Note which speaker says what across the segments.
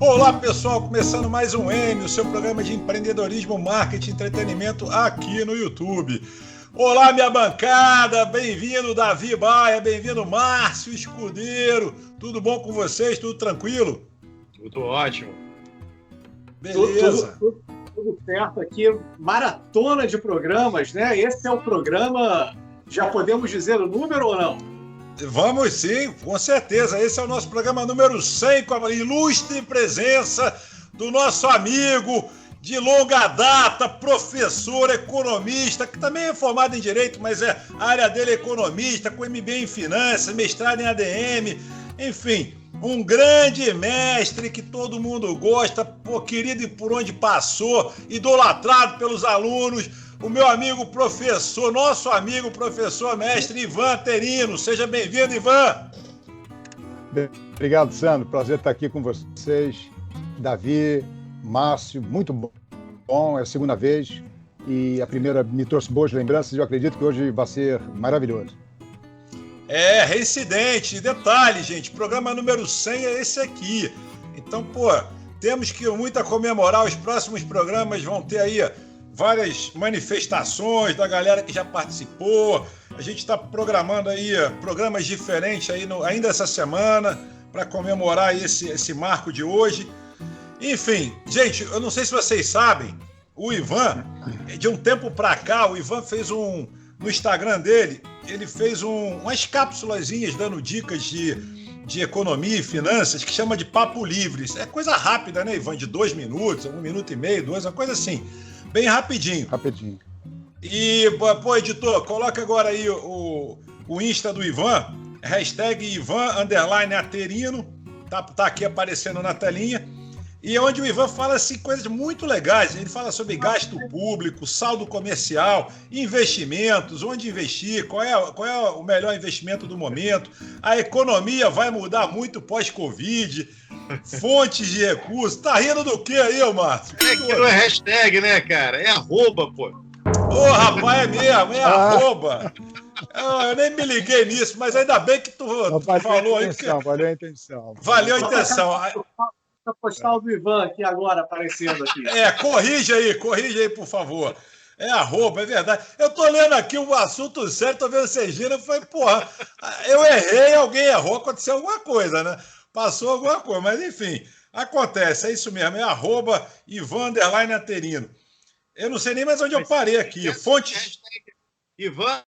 Speaker 1: Olá pessoal, começando mais um M, o seu programa de empreendedorismo, marketing e entretenimento aqui no YouTube. Olá minha bancada, bem-vindo Davi Baia, bem-vindo Márcio Escudeiro, tudo bom com vocês, tudo tranquilo?
Speaker 2: Tudo ótimo.
Speaker 1: Beleza.
Speaker 3: Tudo certo aqui, maratona de programas, né? Esse é o programa, já podemos dizer o número ou não?
Speaker 1: Vamos sim, com certeza. Esse é o nosso programa número 100, com a ilustre presença do nosso amigo de longa data, professor, economista, que também é formado em Direito, mas a área dele é economista, com MBA em Finanças, mestrado em ADM, enfim, um grande mestre que todo mundo gosta, querido e por onde passou, idolatrado pelos alunos, o meu amigo professor, nosso amigo professor mestre Ivan Terino. Seja bem-vindo, Ivan.
Speaker 4: Obrigado, Sandro. Prazer estar aqui com vocês. Davi, Márcio, muito bom. É a segunda vez e a primeira me trouxe boas lembranças e eu acredito que hoje vai ser maravilhoso.
Speaker 1: É, reincidente. Detalhe, gente, programa número 100 é esse aqui. Então, temos que muito a comemorar. Os próximos programas vão ter aí várias manifestações da galera que já participou. A gente está programando aí programas diferentes aí ainda essa semana para comemorar esse marco de hoje. Enfim, gente, eu não sei se vocês sabem, o Ivan, de um tempo para cá, o Ivan fez no Instagram dele, ele fez umas cápsulazinhas dando dicas de economia e finanças que chama de Papo Livre. É coisa rápida, né, Ivan? De 2 minutos, 1 minuto e meio, 2, uma coisa assim. Bem rapidinho.
Speaker 4: Rapidinho.
Speaker 1: E, editor, coloca agora aí o Insta do Ivan, hashtag Ivan_Aterino, tá aqui aparecendo na telinha, e é onde o Ivan fala assim, coisas muito legais. Ele fala sobre gasto público, saldo comercial, investimentos, onde investir, qual é o melhor investimento do momento, a economia vai mudar muito pós-Covid, fontes de recursos. Tá rindo do que aí, Márcio?
Speaker 2: É que não é hashtag, né, cara? É arroba, pô.
Speaker 1: Ô, rapaz, é mesmo, é arroba. Eu nem me liguei nisso, mas ainda bem que tu falou aí.
Speaker 4: Valeu a intenção.
Speaker 1: Valeu a intenção.
Speaker 3: A postal do Ivan aqui agora aparecendo aqui.
Speaker 1: Corrige aí, por favor. É arroba, é verdade. Eu tô lendo aqui um assunto sério, tô vendo vocês rindo, eu falei, eu errei, alguém errou, aconteceu alguma coisa, né? Passou alguma coisa, mas enfim, acontece, é isso mesmo, é arroba Ivan_Aterino. Eu não sei nem mais onde eu parei aqui. Fontes.
Speaker 2: Ivan,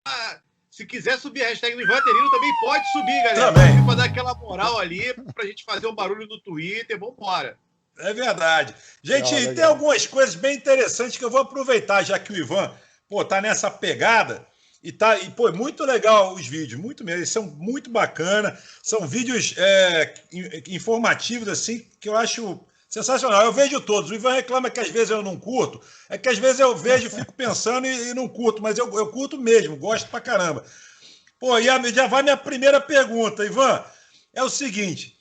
Speaker 2: se quiser subir a hashtag do Ivan Aterino, também pode subir, galera.
Speaker 1: Também.
Speaker 2: Pra dar aquela moral ali, pra gente fazer um barulho no Twitter, vambora.
Speaker 1: É verdade. Gente,
Speaker 4: legal.
Speaker 1: Tem algumas coisas bem interessantes que eu vou aproveitar, já que o Ivan, tá nessa pegada. E muito legal os vídeos, muito mesmo, eles são muito bacana, são vídeos informativos, assim, que eu acho sensacional. Eu vejo todos, o Ivan reclama que às vezes eu não curto, é que às vezes eu vejo e fico pensando e não curto, mas eu curto mesmo, gosto pra caramba. E já vai minha primeira pergunta, Ivan, é o seguinte,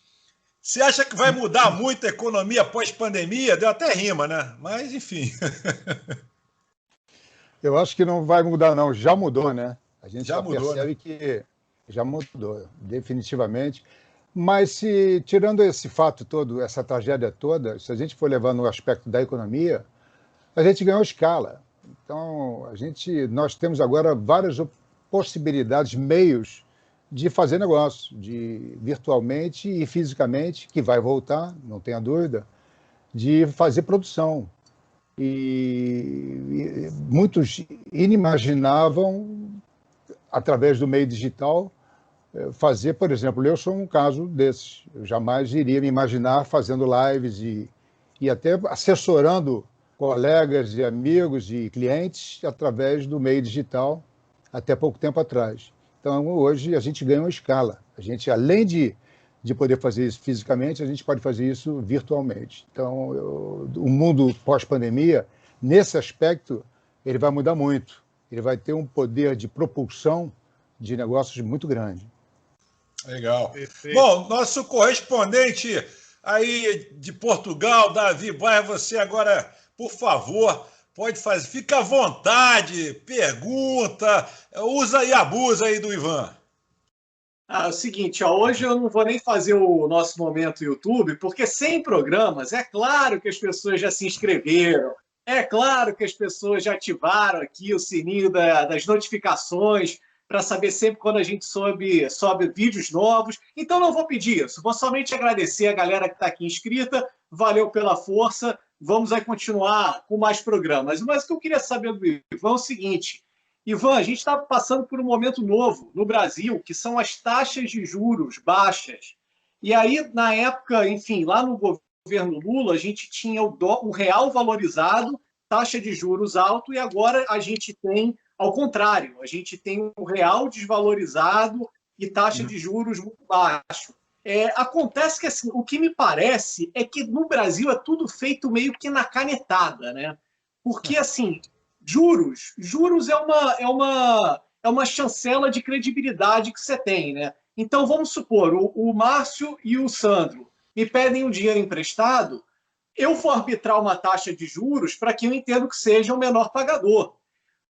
Speaker 1: você acha que vai mudar muito a economia pós-pandemia? Deu até rima, né? Mas, enfim...
Speaker 4: Eu acho que não vai mudar, não. Já mudou, né? A gente já percebe, né? Que já mudou, definitivamente. Mas tirando esse fato todo, essa tragédia toda, se a gente for levar no aspecto da economia, a gente ganhou escala. Então, nós temos agora várias possibilidades, meios de fazer negócio, virtualmente e fisicamente, que vai voltar, não tenha dúvida, de fazer produção. E muitos inimaginavam, através do meio digital, fazer, por exemplo, eu sou um caso desses. Eu jamais iria me imaginar fazendo lives e até assessorando colegas e amigos e clientes através do meio digital, até pouco tempo atrás. Então, hoje, a gente ganha uma escala. A gente, além de poder fazer isso fisicamente, a gente pode fazer isso virtualmente. Então, o mundo pós-pandemia, nesse aspecto, ele vai mudar muito. Ele vai ter um poder de propulsão de negócios muito grande.
Speaker 1: Legal.
Speaker 2: Perfeito.
Speaker 1: Bom, nosso correspondente aí de Portugal, Davi Baia, você agora, por favor, pode fazer, fica à vontade, pergunta, usa e abusa aí do Ivan.
Speaker 3: É o seguinte, ó, hoje eu não vou nem fazer o nosso momento YouTube, porque 100 programas, é claro que as pessoas já se inscreveram, é claro que as pessoas já ativaram aqui o sininho das notificações para saber sempre quando a gente sobe vídeos novos. Então não vou pedir isso, vou somente agradecer a galera que está aqui inscrita, valeu pela força, vamos aí continuar com mais programas. Mas o que eu queria saber do Ivan é o seguinte: Ivan, a gente está passando por um momento novo no Brasil, que são as taxas de juros baixas. E aí, na época, enfim, lá no governo Lula, a gente tinha o real valorizado, taxa de juros alto, e agora a gente tem, ao contrário, a gente tem o real desvalorizado e taxa de juros muito baixo. Acontece que, assim, o que me parece é que no Brasil é tudo feito meio que na canetada, né? Porque, assim, juros é uma chancela de credibilidade que você tem, né? Então, vamos supor, o Márcio e o Sandro me pedem um dinheiro emprestado, eu vou arbitrar uma taxa de juros para que eu entendo que seja o menor pagador.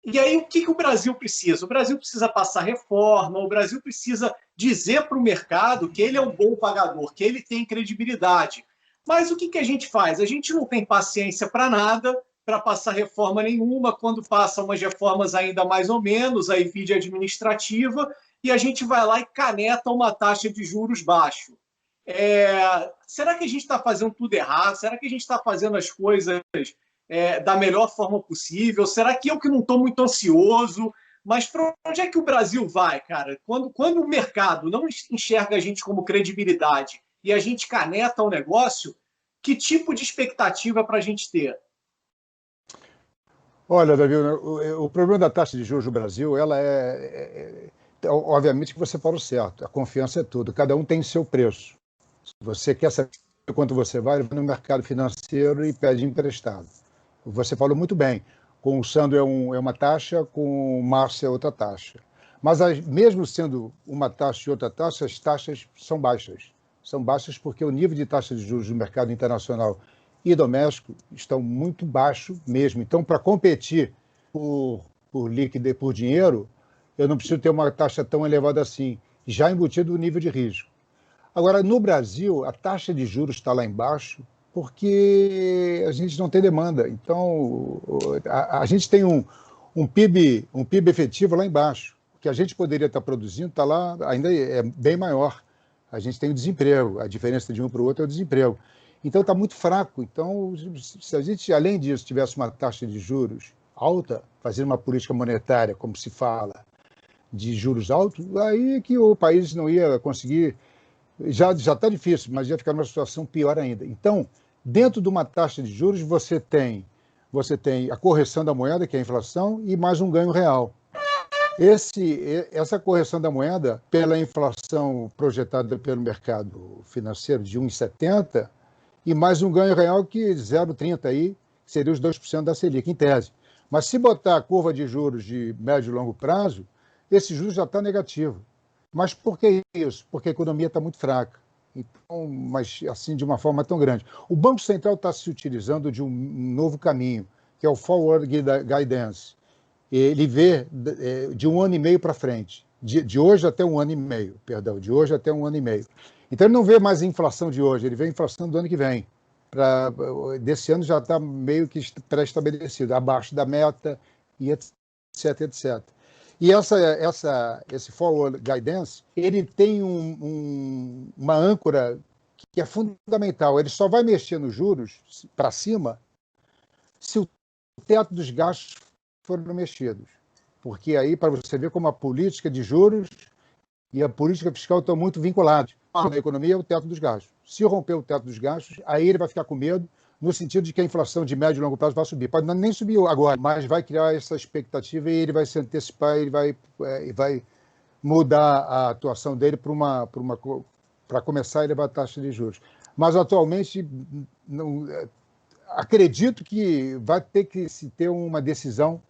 Speaker 3: E aí, o que o Brasil precisa? O Brasil precisa passar reforma, o Brasil precisa dizer para o mercado que ele é um bom pagador, que ele tem credibilidade. Mas o que a gente faz? A gente não tem paciência para nada, para passar reforma nenhuma, quando passa umas reformas ainda mais ou menos, aí vide administrativa, e a gente vai lá e caneta uma taxa de juros baixo. Será que a gente está fazendo tudo errado? Será que a gente está fazendo as coisas da melhor forma possível? Será que eu que não estou muito ansioso? Mas para onde é que o Brasil vai, cara? Quando o mercado não enxerga a gente como credibilidade e a gente caneta o negócio, que tipo de expectativa para a gente ter?
Speaker 4: Olha, Davi, o problema da taxa de juros no Brasil, ela obviamente que você falou certo, a confiança é tudo, cada um tem seu preço. Se você quer saber quanto você vai no mercado financeiro e pede emprestado. Você falou muito bem, com o Sandro é uma taxa, com o Márcio é outra taxa. Mas mesmo sendo uma taxa e outra taxa, as taxas são baixas. São baixas porque o nível de taxa de juros no mercado internacional e doméstico estão muito baixo mesmo. Então, para competir por líquido e por dinheiro, eu não preciso ter uma taxa tão elevada assim, já embutido o nível de risco. Agora, no Brasil, a taxa de juros está lá embaixo porque a gente não tem demanda. Então, a gente tem um PIB efetivo lá embaixo. O que a gente poderia estar produzindo está lá, ainda é bem maior. A gente tem o desemprego, a diferença de um para o outro é o desemprego. Então, está muito fraco. Então, se a gente, além disso, tivesse uma taxa de juros alta, fazendo uma política monetária, como se fala, de juros altos, aí que o país não ia conseguir. Já está difícil, mas ia ficar numa situação pior ainda. Então, dentro de uma taxa de juros, você tem a correção da moeda, que é a inflação, e mais um ganho real. Essa correção da moeda, pela inflação projetada pelo mercado financeiro de 1,70, e mais um ganho real que 0,30 aí, seria os 2% da Selic, em tese. Mas se botar a curva de juros de médio e longo prazo, esse juros já está negativo. Mas por que isso? Porque a economia está muito fraca. Então, mas assim, de uma forma tão grande. O Banco Central está se utilizando de um novo caminho, que é o Forward Guidance. Ele vê de um ano e meio para frente. De hoje até um ano e meio, perdão, de hoje até um ano e meio. Então, ele não vê mais a inflação de hoje, ele vê a inflação do ano que vem. Desse ano já está meio que pré-estabelecido, abaixo da meta, e etc, etc. E esse Forward Guidance, ele tem uma âncora que é fundamental. Ele só vai mexer nos juros para cima se o teto dos gastos for mexidos. Porque aí, para você ver como a política de juros e a política fiscal estão muito vinculados. A economia é o teto dos gastos. Se romper o teto dos gastos, aí ele vai ficar com medo, no sentido de que a inflação de médio e longo prazo vai subir. Pode nem subir agora, mas vai criar essa expectativa e ele vai se antecipar, ele vai mudar a atuação dele para começar a elevar a taxa de juros. Mas, atualmente, acredito que vai ter que se ter uma decisão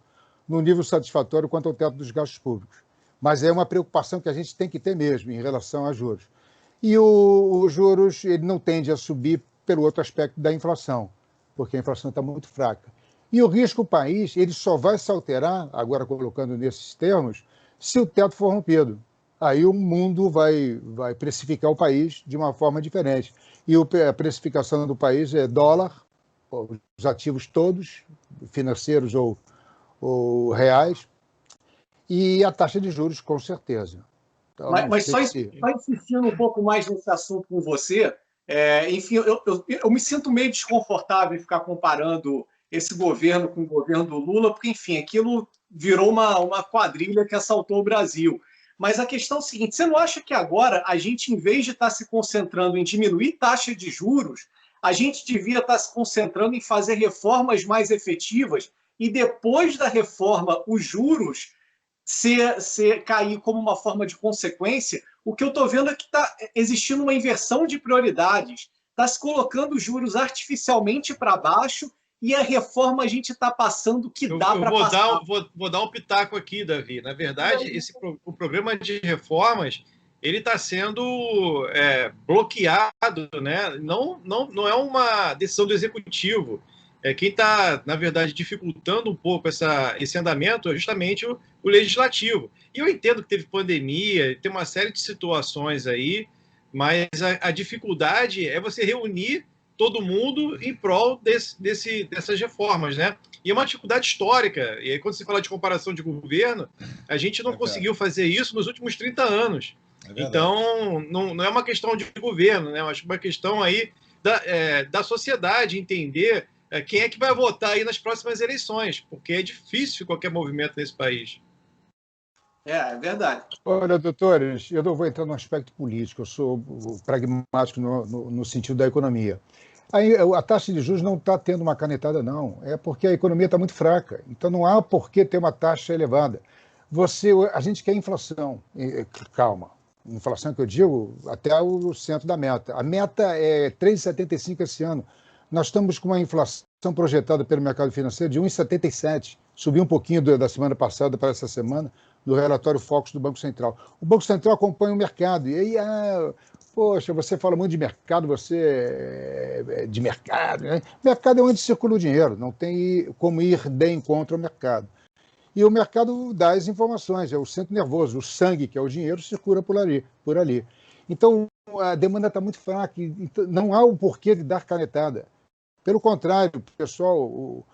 Speaker 4: no nível satisfatório quanto ao teto dos gastos públicos. Mas é uma preocupação que a gente tem que ter mesmo em relação a juros. E os juros ele não tende a subir pelo outro aspecto da inflação, porque a inflação está muito fraca. E o risco país ele só vai se alterar, agora colocando nesses termos, se o teto for rompido. aí o mundo vai precificar o país de uma forma diferente. E a precificação do país é dólar, os ativos todos, financeiros ou reais, e a taxa de juros, com certeza. Então,
Speaker 3: Mas só insistindo um pouco mais nesse assunto com você, enfim, eu me sinto meio desconfortável em ficar comparando esse governo com o governo do Lula, porque, enfim, aquilo virou uma quadrilha que assaltou o Brasil. Mas a questão é a seguinte: você não acha que agora a gente, em vez de estar se concentrando em diminuir taxa de juros, a gente devia estar se concentrando em fazer reformas mais efetivas e, depois da reforma, os juros cair como uma forma de consequência? O que eu estou vendo é que está existindo uma inversão de prioridades. Está se colocando os juros artificialmente para baixo e a reforma a gente está passando o que dá para passar.
Speaker 2: Vou dar um pitaco aqui, Davi. Na verdade, o programa de reformas ele está sendo bloqueado, né? Não é uma decisão do executivo. Quem está, na verdade, dificultando um pouco esse andamento é justamente o legislativo. E eu entendo que teve pandemia, tem uma série de situações aí, mas a dificuldade é você reunir todo mundo em prol dessas reformas, né? E é uma dificuldade histórica. E aí, quando se fala de comparação de governo, a gente não conseguiu fazer isso nos últimos 30 anos. Então, não é uma questão de governo, né? Acho que é uma questão aí da sociedade entender quem é que vai votar aí nas próximas eleições, porque é difícil qualquer movimento nesse país.
Speaker 3: É verdade.
Speaker 4: Olha, doutores, eu não vou entrar no aspecto político, eu sou pragmático no sentido da economia. A taxa de juros não está tendo uma canetada, não. É porque a economia está muito fraca. Então não há por que ter uma taxa elevada. A gente quer inflação. Calma. Inflação que eu digo até o centro da meta. A meta é 3,75 esse ano. Nós estamos com uma inflação projetada pelo mercado financeiro de 1,77. Subiu um pouquinho da semana passada para essa semana, do relatório Focus do Banco Central. O Banco Central acompanha o mercado. E aí, poxa, você fala muito de mercado, você é de mercado, né? Mercado é onde circula o dinheiro, não tem como ir de encontro ao mercado. E o mercado dá as informações, é o centro nervoso, o sangue, que é o dinheiro, circula por ali. Então, a demanda está muito fraca, não há o porquê de dar canetada. Pelo contrário, o pessoal,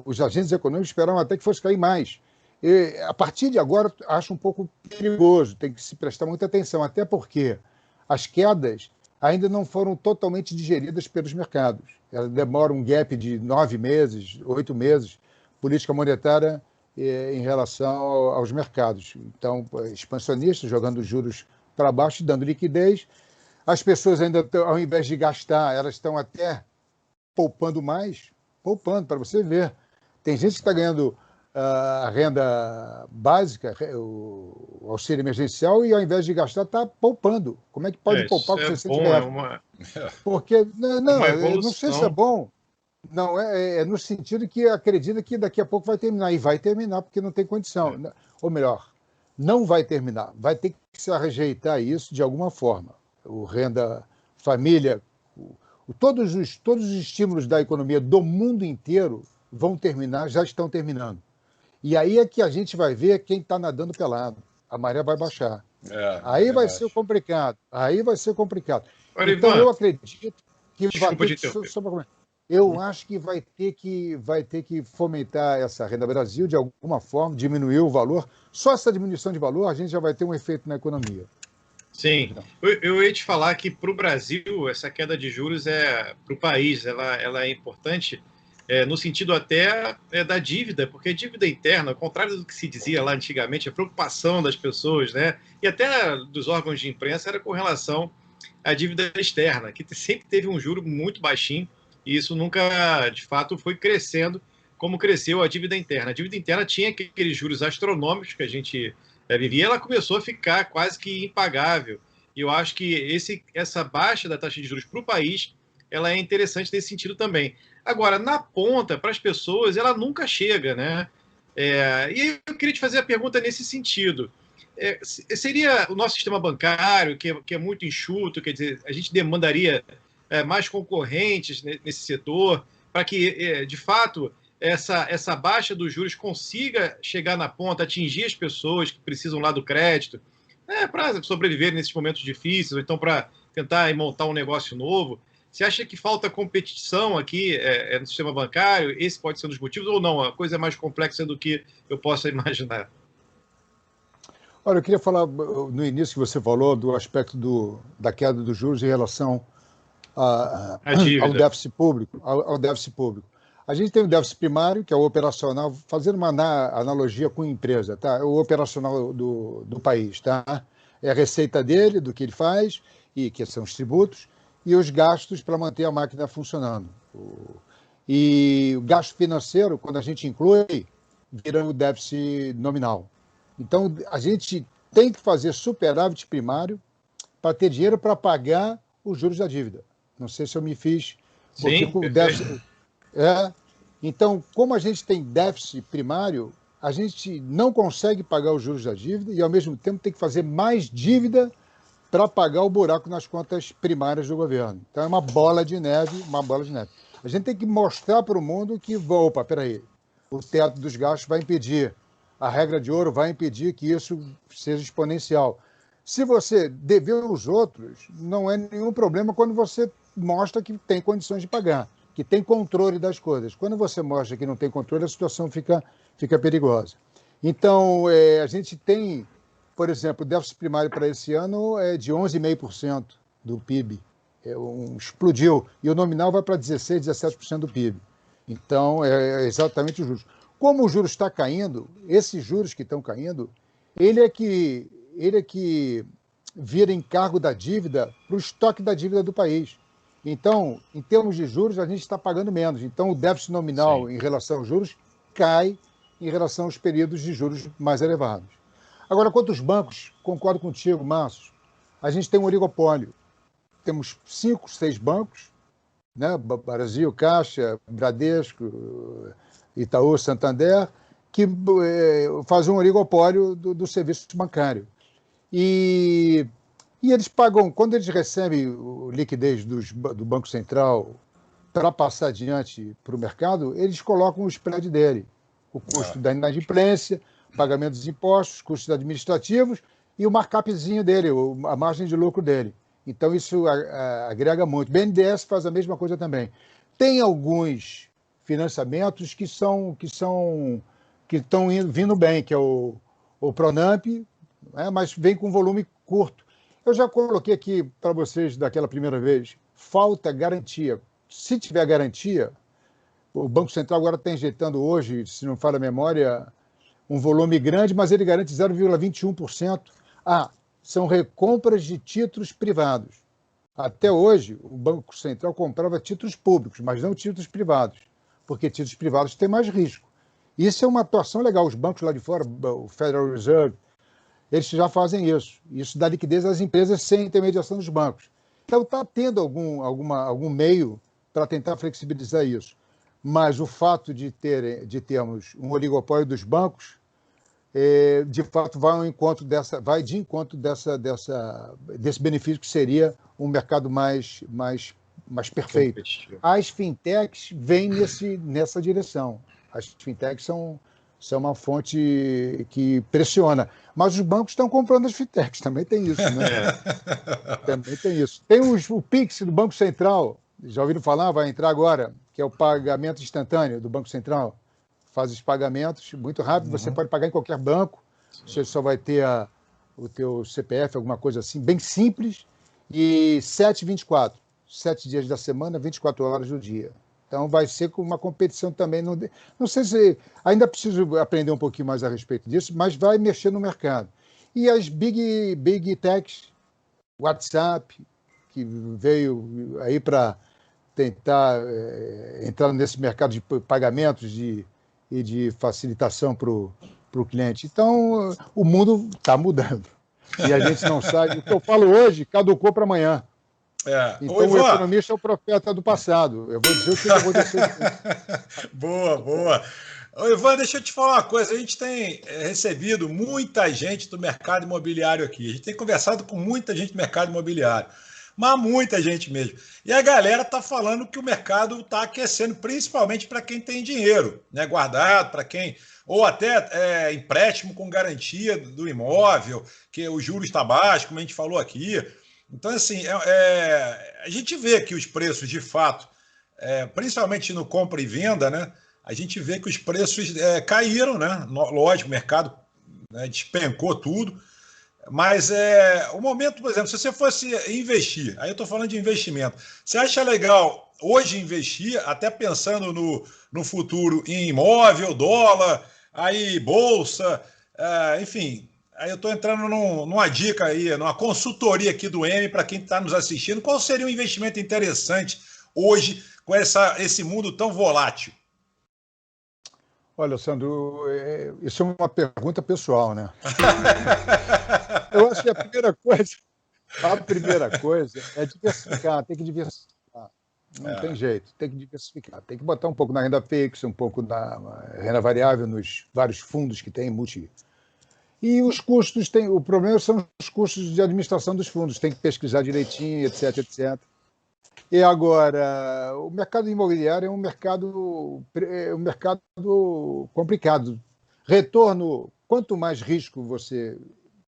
Speaker 4: os agentes econômicos esperavam até que fosse cair mais. E, a partir de agora, acho um pouco perigoso, tem que se prestar muita atenção, até porque as quedas ainda não foram totalmente digeridas pelos mercados. Ela demora um gap de 9 meses, 8 meses, política monetária em relação aos mercados. Então, expansionistas jogando juros para baixo, dando liquidez. As pessoas ainda, ao invés de gastar, elas estão até poupando mais, para você ver. Tem gente que está ganhando a renda básica, o auxílio emergencial, e ao invés de gastar, está poupando. Como é que pode poupar com 60 reais? Porque, não sei se é bom. Não, é no sentido que acredita que daqui a pouco vai terminar. E vai terminar, porque não tem condição. Ou melhor, não vai terminar. Vai ter que se rejeitar isso de alguma forma. O renda família, todos os estímulos da economia do mundo inteiro vão terminar, já estão terminando. E aí é que a gente vai ver quem está nadando pelado. A maré vai baixar. Aí vai ser complicado.
Speaker 2: Olha,
Speaker 4: então,
Speaker 2: Ivan,
Speaker 4: eu acredito que
Speaker 2: desculpa
Speaker 4: vai ter eu acho que vai ter que fomentar essa renda Brasil de alguma forma, diminuir o valor. Só essa diminuição de valor, a gente já vai ter um efeito na economia.
Speaker 2: Sim, eu ia te falar que para o Brasil, essa queda de juros para o país, ela é importante no sentido até da dívida, porque a dívida interna, ao contrário do que se dizia lá antigamente, a preocupação das pessoas, né, e até dos órgãos de imprensa, era com relação à dívida externa, que sempre teve um juro muito baixinho, e isso nunca, de fato, foi crescendo como cresceu a dívida interna. A dívida interna tinha aqueles juros astronômicos que a gente vivia, ela começou a ficar quase que impagável. E eu acho que essa baixa da taxa de juros para o país, ela é interessante nesse sentido também. Agora, na ponta, para as pessoas, ela nunca chega, né? E eu queria te fazer a pergunta nesse sentido. Seria o nosso sistema bancário, que é muito enxuto, quer dizer, a gente demandaria mais concorrentes nesse setor, para que, de fato, essa baixa dos juros consiga chegar na ponta, atingir as pessoas que precisam lá do crédito, para sobreviver nesses momentos difíceis, ou então para tentar montar um negócio novo. Você acha que falta competição aqui no sistema bancário? Esse pode ser um dos motivos, ou não? A coisa é mais complexa do que eu possa imaginar.
Speaker 4: Olha, eu queria falar no início que você falou do aspecto da queda dos juros em relação ao déficit público. Ao déficit público. A gente tem o déficit primário, que é o operacional, fazendo uma analogia com a empresa, tá? É o operacional do país, tá? É a receita dele, do que ele faz, e que são os tributos, e os gastos para manter a máquina funcionando. E o gasto financeiro, quando a gente inclui, vira o déficit nominal. Então, a gente tem que fazer superávit primário para ter dinheiro para pagar os juros da dívida. Não sei se eu me fiz.
Speaker 2: Sim,
Speaker 4: o déficit, então, como a gente tem déficit primário, a gente não consegue pagar os juros da dívida e, ao mesmo tempo, tem que fazer mais dívida para pagar o buraco nas contas primárias do governo. Então, é uma bola de neve. A gente tem que mostrar para o mundo que, opa, peraí, o teto dos gastos vai impedir, a regra de ouro vai impedir que isso seja exponencial. Se você dever aos outros, não é nenhum problema quando você mostra que tem condições de pagar, que tem controle das coisas. Quando você mostra que não tem controle, a situação fica perigosa. Então, a gente tem, por exemplo, o déficit primário para esse ano é de 11,5% do PIB. Explodiu. E o nominal vai para 16%, 17% do PIB. Então, é exatamente os juros. Como o juros está caindo, esses juros que estão caindo, ele é que vira encargo da dívida para o estoque da dívida do país. Então, em termos de juros, a gente está pagando menos. Então, o déficit nominal em relação aos juros cai em relação aos períodos de juros mais elevados. Agora, quanto aos bancos, concordo contigo, Márcio, a gente tem um oligopólio. Temos 5, 6 bancos, né? Brasil, Caixa, Bradesco, Itaú, Santander, que fazem um oligopólio do serviço bancário. E eles pagam, quando eles recebem liquidez do Banco Central para passar adiante para o mercado, eles colocam o spread dele, o custo da inadimplência, pagamento dos impostos, custos administrativos e o markupzinho dele, a margem de lucro dele. Então, isso agrega muito. O BNDES faz a mesma coisa também. Tem alguns financiamentos que estão vindo bem, que é o Pronamp, mas vem com volume curto. Eu já coloquei aqui para vocês daquela primeira vez, falta garantia. Se tiver garantia, o Banco Central agora está injetando hoje, se não falha a memória, um volume grande, mas ele garante 0,21%. São recompras de títulos privados. Até hoje, o Banco Central comprava títulos públicos, mas não títulos privados, porque títulos privados têm mais risco. Isso é uma atuação legal. Os bancos lá de fora, o Federal Reserve, eles já fazem isso. Isso dá liquidez às empresas sem intermediação dos bancos. Então, está tendo algum meio para tentar flexibilizar isso. Mas o fato de termos um oligopólio dos bancos, de fato, vai de encontro desse benefício que seria um mercado mais perfeito. As fintechs vêm nessa direção. As fintechs são uma fonte que pressiona. Mas os bancos estão comprando as fintechs, também tem isso, né? Também tem isso. Tem o Pix do Banco Central, já ouviram falar? Vai entrar agora, que é o pagamento instantâneo do Banco Central. Faz os pagamentos muito rápido, você pode pagar em qualquer banco, você só vai ter o teu CPF, alguma coisa assim, bem simples, e 7/24, 7 dias da semana, 24 horas do dia. Então vai ser com uma competição também, não sei se, ainda preciso aprender um pouquinho mais a respeito disso, mas vai mexer no mercado. E as big techs, WhatsApp, que veio aí para tentar entrar nesse mercado de pagamentos e de facilitação para o cliente. Então, o mundo está mudando. E a gente não sabe. O que eu falo hoje caducou para amanhã. Então, o economista é o profeta do passado. Eu vou dizer o que eu vou dizer.
Speaker 1: Boa. Ô, Ivan, deixa eu te falar uma coisa. A gente tem recebido muita gente do mercado imobiliário aqui. A gente tem conversado com muita gente do mercado imobiliário. mas muita gente mesmo. E a galera está falando que o mercado está aquecendo, principalmente para quem tem dinheiro, né, guardado, para quem... Ou até empréstimo com garantia do imóvel, que o juros está baixo, como a gente falou aqui. Então, assim, a gente vê que os preços, de fato, principalmente no compra e venda, né, a gente vê que os preços caíram, né? Lógico, o mercado, né, despencou tudo. Mas o momento, por exemplo, se você fosse investir, aí eu estou falando de investimento, você acha legal hoje investir, até pensando no futuro, em imóvel, dólar, aí bolsa, enfim, aí eu estou entrando numa dica aí, numa consultoria aqui do M para quem está nos assistindo, qual seria um investimento interessante hoje com esse mundo tão volátil?
Speaker 4: Olha, Sandro, isso é uma pergunta pessoal, né? Eu acho que a primeira coisa é diversificar, tem que diversificar. Não tem jeito, tem que diversificar. Tem que botar um pouco na renda fixa, um pouco na renda variável, nos vários fundos que tem, E os custos, o problema são os custos de administração dos fundos, tem que pesquisar direitinho, etc, etc. E agora, o mercado imobiliário é um mercado complicado. Retorno, quanto mais risco você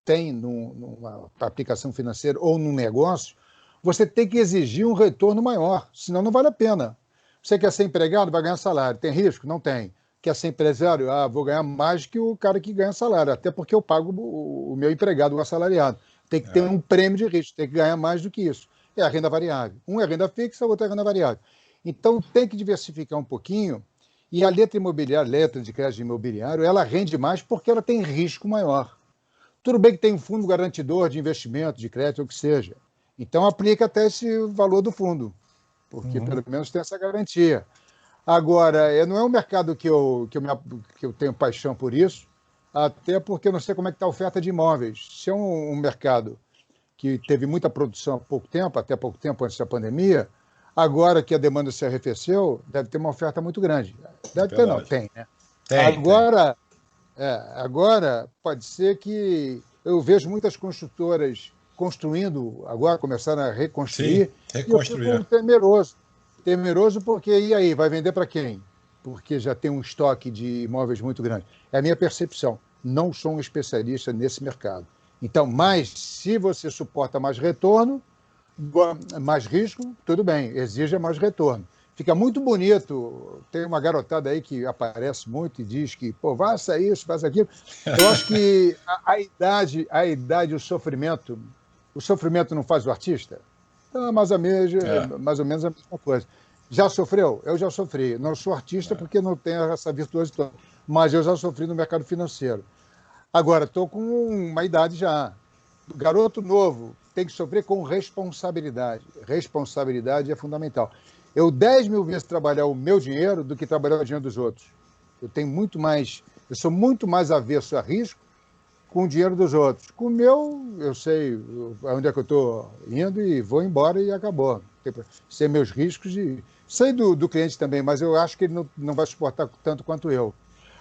Speaker 4: tem numa aplicação financeira ou num negócio, você tem que exigir um retorno maior, senão não vale a pena. Você quer ser empregado, vai ganhar salário. Tem risco? Não tem. Quer ser empresário? Vou ganhar mais que o cara que ganha salário, até porque eu pago o meu empregado, o assalariado. Tem que ter um prêmio de risco, tem que ganhar mais do que isso. É a renda variável. Um é renda fixa, o outro é renda variável. Então, tem que diversificar um pouquinho, e a letra imobiliária, letra de crédito imobiliário, ela rende mais porque ela tem risco maior. Tudo bem que tem um fundo garantidor de investimento, de crédito, ou o que seja. Então, aplica até esse valor do fundo, porque pelo menos tem essa garantia. Agora, não é um mercado que eu tenho paixão por isso, até porque eu não sei como é que está a oferta de imóveis. Se é um mercado que teve muita produção há pouco tempo, até pouco tempo antes da pandemia, agora que a demanda se arrefeceu, deve ter uma oferta muito grande. Deve ter, não, tem, né? Agora, pode ser que eu vejo muitas construtoras construindo, agora começaram a reconstruir,
Speaker 1: e eu fico
Speaker 4: temeroso porque, e aí, vai vender para quem? Porque já tem um estoque de imóveis muito grande. É a minha percepção. Não sou um especialista nesse mercado. Então, mas se você suporta mais retorno, mais risco, tudo bem, exija mais retorno. Fica muito bonito, tem uma garotada aí que aparece muito e diz que, faça isso, faça aquilo. Eu acho que a idade, o sofrimento não faz o artista? Então, mais ou menos a mesma coisa. Já sofreu? Eu já sofri. Não sou artista porque não tenho essa virtuosidade, mas eu já sofri no mercado financeiro. Agora, estou com uma idade já. Garoto novo tem que sofrer com responsabilidade. Responsabilidade é fundamental. Eu 10 mil vezes trabalhar o meu dinheiro do que trabalhar o dinheiro dos outros. Eu sou muito mais avesso a risco com o dinheiro dos outros. Com o meu, eu sei onde é que eu estou indo e vou embora e acabou. Sei meus riscos, sei do cliente também, mas eu acho que ele não vai suportar tanto quanto eu.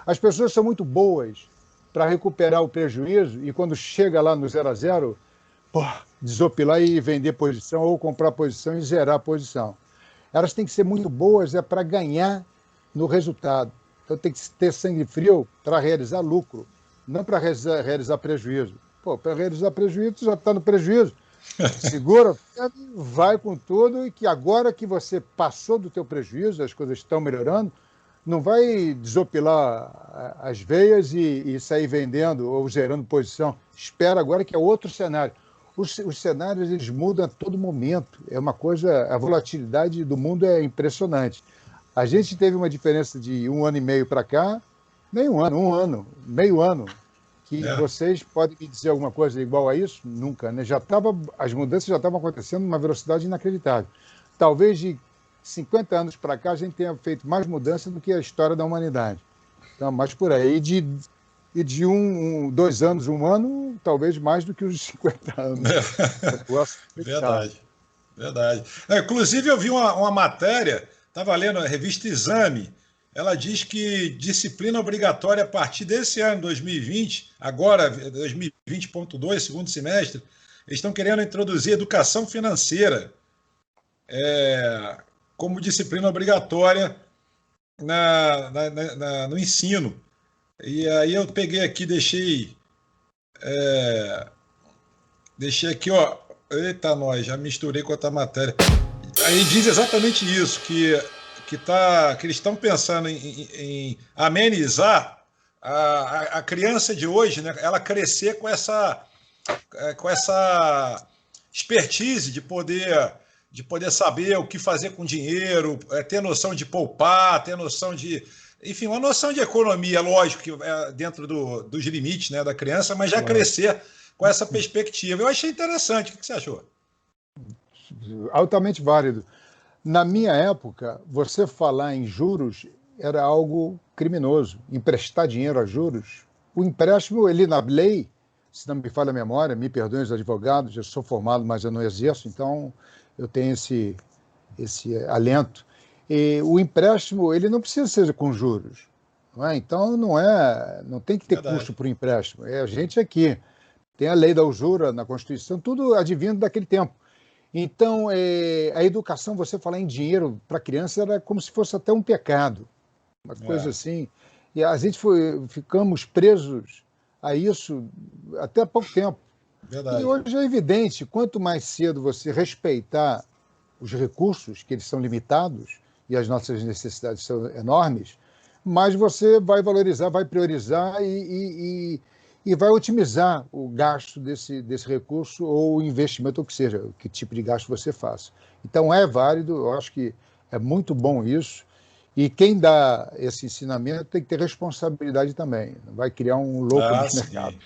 Speaker 4: As pessoas são muito boas para recuperar o prejuízo e quando chega lá no 0 a 0, desopilar e vender posição ou comprar posição e zerar a posição. Elas têm que ser muito boas para ganhar no resultado. Então tem que ter sangue frio para realizar lucro, não para realizar prejuízo. Para realizar prejuízo, já está no prejuízo. Segura, vai com tudo e que agora que você passou do teu prejuízo, as coisas estão melhorando, não vai desopilar as veias e sair vendendo ou zerando posição. Espera agora que é outro cenário. Os cenários eles mudam a todo momento. É uma coisa, a volatilidade do mundo é impressionante. A gente teve uma diferença de 1 ano e meio para cá, nem um ano, meio ano. Que vocês podem me dizer alguma coisa igual a isso? Nunca, né? As mudanças já estavam acontecendo numa velocidade inacreditável. Talvez de 50 anos para cá a gente tenha feito mais mudança do que a história da humanidade. Então, mais por aí. E de 2 anos, 1 ano, talvez mais do que os 50 anos.
Speaker 1: Verdade. Inclusive, eu vi uma matéria, estava lendo a revista Exame, ela diz que disciplina obrigatória a partir desse ano, 2020, agora 2020.2, segundo semestre, Eles estão querendo introduzir educação financeira como disciplina obrigatória no ensino. E aí eu peguei aqui, deixei aqui, ó. Eita, nós, já misturei com outra matéria. Aí diz exatamente isso, que eles estão pensando em amenizar a criança de hoje, né? Ela crescer com essa expertise de poder saber o que fazer com dinheiro, ter noção de poupar, ter noção de... Enfim, uma noção de economia, lógico, que dentro dos limites, né, da criança, mas já crescer com essa perspectiva. Eu achei interessante. O que você achou?
Speaker 4: Altamente válido. Na minha época, você falar em juros era algo criminoso. Emprestar dinheiro a juros. O empréstimo, ele na lei, se não me falha a memória, me perdoem os advogados, eu sou formado, mas eu não exerço, então eu tenho esse alento. E o empréstimo, ele não precisa ser com juros. Não é? Então, não tem que ter custo para o empréstimo. É a gente aqui. Tem a lei da usura na Constituição, tudo advindo daquele tempo. Então, a educação, você falar em dinheiro para criança, era como se fosse até um pecado. Uma coisa assim. E a gente ficamos presos a isso até há pouco tempo.
Speaker 1: Verdade.
Speaker 4: E hoje é evidente, quanto mais cedo você respeitar os recursos, que eles são limitados, e as nossas necessidades são enormes, mais você vai valorizar, vai priorizar e vai otimizar o gasto desse recurso ou o investimento, ou que seja, que tipo de gasto você faça. Então, é válido, eu acho que é muito bom isso, e quem dá esse ensinamento tem que ter responsabilidade também, não vai criar um louco no mercado.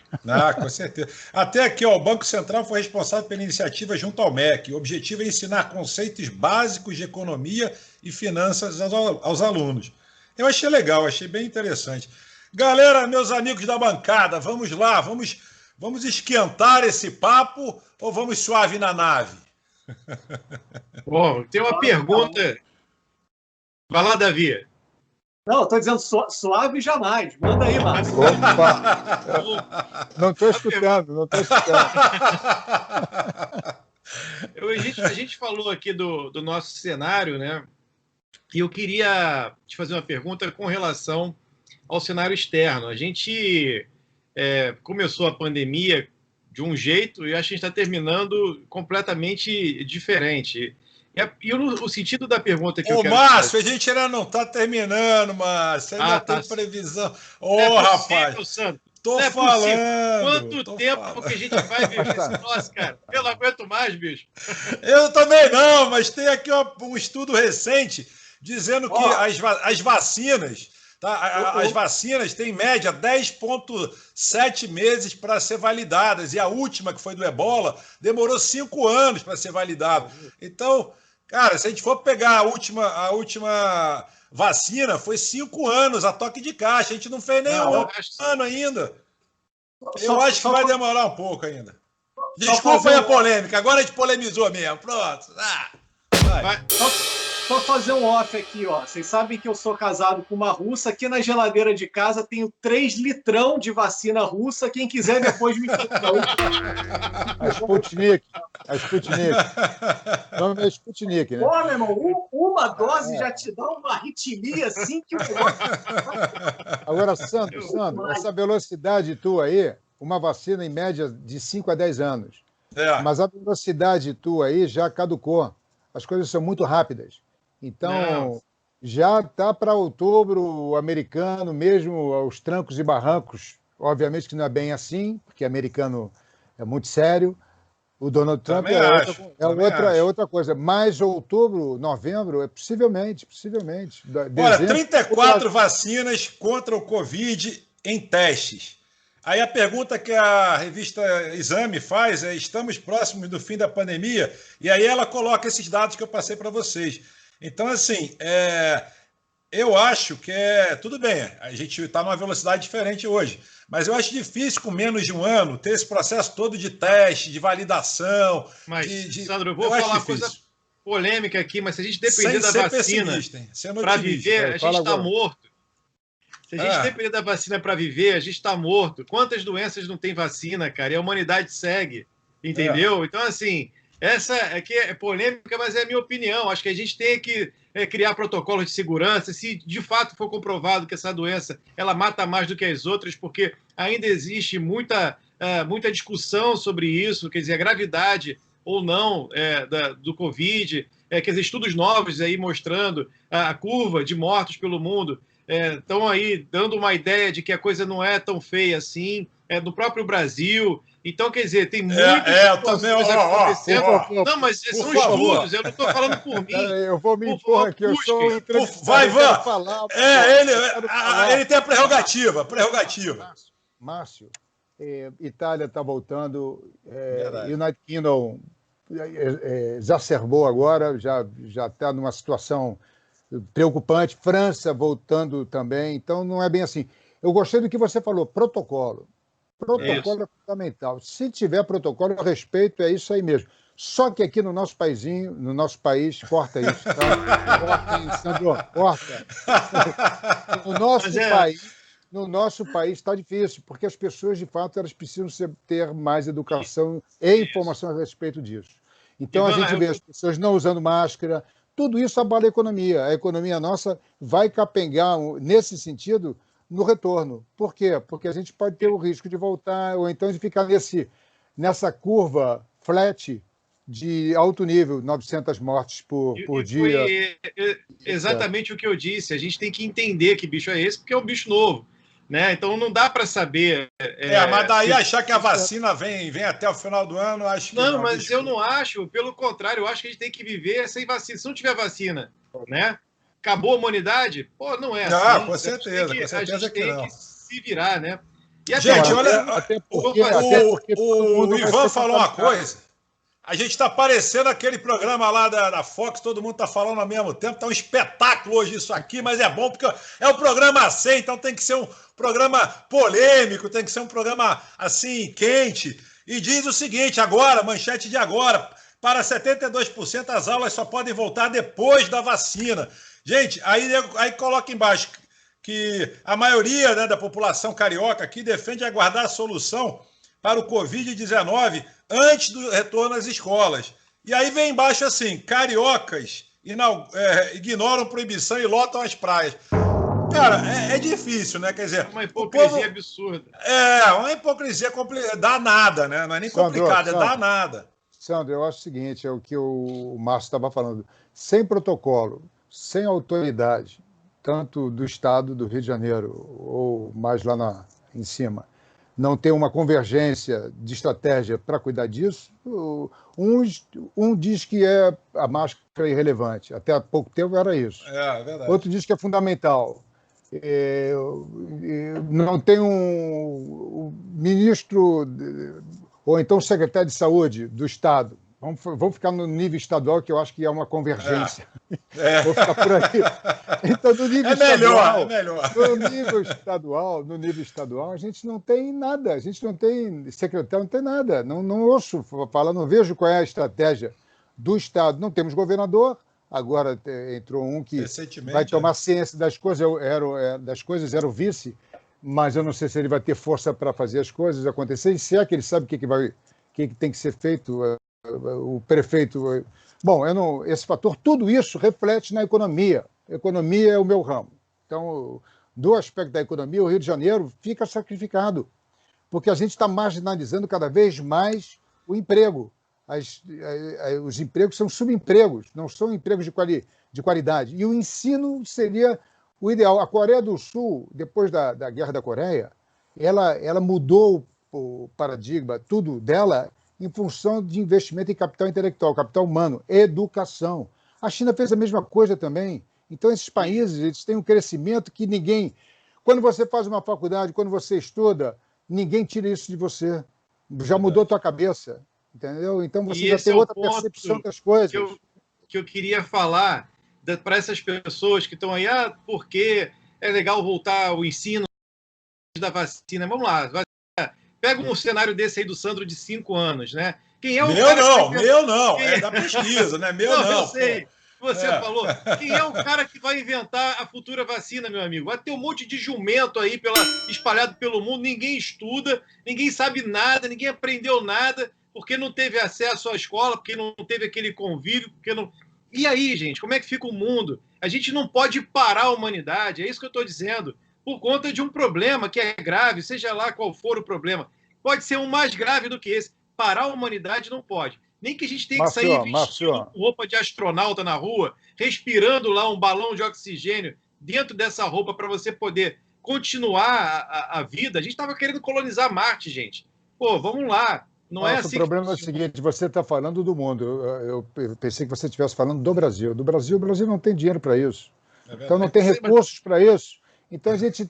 Speaker 1: Com certeza. Até aqui, ó, o Banco Central foi responsável pela iniciativa junto ao MEC. O objetivo é ensinar conceitos básicos de economia e finanças aos alunos. Eu achei legal, achei bem interessante. Galera, meus amigos da bancada, vamos lá, vamos esquentar esse papo ou vamos suave na nave?
Speaker 2: Bom, tem uma pergunta. Vai lá, Davi.
Speaker 3: Não, estou dizendo suave jamais. Manda aí, Márcio.
Speaker 4: Não estou escutando.
Speaker 2: A gente falou aqui do nosso cenário, né? E eu queria te fazer uma pergunta com relação ao cenário externo. A gente começou a pandemia de um jeito e acho que a gente está terminando completamente diferente. E o sentido da pergunta que eu quero
Speaker 1: Márcio, fazer... a gente ainda não está terminando, Márcio. Ainda tem previsão. Rapaz.
Speaker 2: Sandro.
Speaker 1: Tô falando.
Speaker 2: Quanto tempo que a gente vai viver esse troço, cara? Eu não aguento mais, bicho.
Speaker 1: Eu também não, mas tem aqui um estudo recente dizendo que as vacinas... Tá? As vacinas têm, em média, 10,7 meses para ser validadas. E a última, que foi do Ebola, demorou 5 anos para ser validada. Então, cara, se a gente for pegar a última vacina, foi 5 anos, a toque de caixa. A gente não fez nem ano ainda. Eu acho que vai demorar um pouco ainda. Desculpa aí a polêmica. Agora a gente polemizou mesmo. Pronto.
Speaker 2: Vai.
Speaker 3: Só fazer um off aqui, ó. Vocês sabem que eu sou casado com uma russa. Aqui na geladeira de casa tenho 3 litrão de vacina russa. Quem quiser depois me conta.
Speaker 4: A Sputnik. O nome é Sputnik, né?
Speaker 3: Pô, meu irmão, uma dose já te dá uma arritmia assim que...
Speaker 4: Agora, Sandro, essa velocidade tua aí, uma vacina em média de 5 a 10 anos. Mas a velocidade tua aí já caducou. As coisas são muito rápidas. Então, já está para outubro o americano, mesmo aos trancos e barrancos. Obviamente que não é bem assim, porque americano é muito sério. O Donald Trump é outra coisa. Mas outubro, novembro, possivelmente.
Speaker 1: Olha, 34 vacinas contra o Covid em testes. Aí a pergunta que a revista Exame faz é: estamos próximos do fim da pandemia? E aí ela coloca esses dados que eu passei para vocês. Então, assim, eu acho que tudo bem, a gente está numa velocidade diferente hoje, mas eu acho difícil, com menos de um ano, ter esse processo todo de teste, de validação.
Speaker 2: Mas, Sandro, eu vou falar uma coisa polêmica aqui, mas se a gente depender da vacina para viver, a gente está morto. Se a gente depender da vacina para viver, a gente está morto. Quantas doenças não tem vacina, cara? E a humanidade segue. entendeu? Então, assim, essa aqui é polêmica, mas é a minha opinião. Acho que a gente tem que criar protocolos de segurança. Se de fato for comprovado que essa doença ela mata mais do que as outras, porque ainda existe muita discussão sobre isso, quer dizer, a gravidade ou não do Covid, quer dizer, estudos novos aí mostrando a curva de mortos pelo mundo, estão aí dando uma ideia de que a coisa não é tão feia assim, no próprio Brasil. Então, quer dizer, tem muitas
Speaker 1: coisas
Speaker 2: acontecendo. Não, mas são estudos, eu não estou falando por mim.
Speaker 4: Eu vou me impor aqui, eu sou um entrevistado.
Speaker 1: Vai, Ivan! Ele tem a prerrogativa.
Speaker 4: Márcio, Itália está voltando, United Kingdom exacerbou agora, já está numa situação preocupante, França voltando também, então não é bem assim. Eu gostei do que você falou, protocolo. Protocolo é fundamental. Se tiver protocolo, eu respeito, é isso aí mesmo. Só que aqui no nosso país, corta isso, tá? Corta, hein, Sandro, corta. No nosso país está difícil, porque as pessoas, de fato, elas precisam ter mais educação e informação a respeito disso. Então, a gente vê as pessoas não usando máscara, tudo isso abala a economia. A economia nossa vai capengar, nesse sentido, no retorno. Por quê? Porque a gente pode ter o risco de voltar, ou então de ficar nessa curva flat de alto nível, 900 mortes por dia.
Speaker 2: Foi exatamente o que eu disse. A gente tem que entender que bicho é esse, porque é um bicho novo. Né? Então não dá para saber.
Speaker 1: Mas daí achar que a vacina vem até o final do ano, acho que não.
Speaker 2: Não, mas eu não acho, pelo contrário, eu acho que a gente tem que viver sem vacina. Se não tiver vacina, né? Acabou a humanidade? Pô, não é assim.
Speaker 1: Com certeza,
Speaker 2: a gente tem que se virar, né?
Speaker 1: E gente, olha, o Ivan falou uma coisa. A gente está parecendo aquele programa lá da Fox, todo mundo está falando ao mesmo tempo. Está um espetáculo hoje isso aqui, mas é bom porque é o programa 100, então tem que ser um programa polêmico, tem que ser um programa assim, quente. E diz o seguinte, agora, manchete de agora, para 72% as aulas só podem voltar depois da vacina. Gente, aí coloca embaixo que a maioria, né, da população carioca aqui defende aguardar a solução para o Covid-19 antes do retorno às escolas. E aí vem embaixo assim, cariocas ignoram proibição e lotam as praias. Cara, é difícil, né? Quer dizer...
Speaker 2: É uma hipocrisia absurda.
Speaker 1: Uma hipocrisia danada, né? Não é nem complicada, é danada.
Speaker 4: Sandro, eu acho o seguinte, é o que o Márcio estava falando. Sem protocolo, sem autoridade, tanto do Estado do Rio de Janeiro ou mais lá em cima, não ter uma convergência de estratégia para cuidar disso, um diz que a máscara irrelevante. Até há pouco tempo era isso.
Speaker 1: É verdade.
Speaker 4: Outro diz que é fundamental. Não tem um ministro ou então secretário de saúde do Estado. Vamos ficar no nível estadual, que eu acho que é uma convergência. Vou ficar por aí. Então, no nível estadual,
Speaker 1: melhor.
Speaker 4: No nível estadual, a gente não tem nada. A gente não tem secretário, não tem nada. Não ouço falar, não vejo qual é a estratégia do Estado. Não temos governador. Agora entrou um que vai tomar ciência das coisas. Era o vice, mas eu não sei se ele vai ter força para fazer as coisas acontecerem. Se é que ele sabe o que tem que ser feito. O prefeito... Bom, esse fator, tudo isso reflete na economia. Economia é o meu ramo. Então, do aspecto da economia, o Rio de Janeiro fica sacrificado, porque a gente está marginalizando cada vez mais o emprego. Os empregos são subempregos, não são empregos de qualidade. E o ensino seria o ideal. A Coreia do Sul, depois da Guerra da Coreia, ela mudou o paradigma, tudo dela, em função de investimento em capital intelectual, capital humano, educação. A China fez a mesma coisa também. Então, esses países eles têm um crescimento que ninguém... Quando você faz uma faculdade, quando você estuda, ninguém tira isso de você. Já mudou a tua cabeça, entendeu? Então, você já tem outra percepção das coisas.
Speaker 2: Que eu queria falar para essas pessoas que estão aí, porque é legal voltar ao ensino da vacina. Vamos lá, pega um cenário desse aí do Sandro de 5 anos, né? Quem é o
Speaker 1: meu não. É da pesquisa, né? Meu não.
Speaker 2: Eu sei. Você falou. Quem é o cara que vai inventar a futura vacina, meu amigo? Vai ter um monte de jumento aí espalhado pelo mundo, ninguém estuda, ninguém sabe nada, ninguém aprendeu nada, porque não teve acesso à escola, porque não teve aquele convívio, porque não... E aí, gente, como é que fica o mundo? A gente não pode parar a humanidade, é isso que eu estou dizendo, por conta de um problema que é grave, seja lá qual for o problema. Pode ser um mais grave do que esse. Parar a humanidade não pode. Nem que a gente tenha que sair vestindo roupa de astronauta na rua, respirando lá um balão de oxigênio dentro dessa roupa para você poder continuar a vida. A gente estava querendo colonizar Marte, gente. Pô, vamos lá. Não é assim.
Speaker 4: O problema é o seguinte: você está falando do mundo. Eu pensei que você estivesse falando do Brasil. Do Brasil, o Brasil não tem dinheiro para isso. Então não tem recursos para isso. Então a gente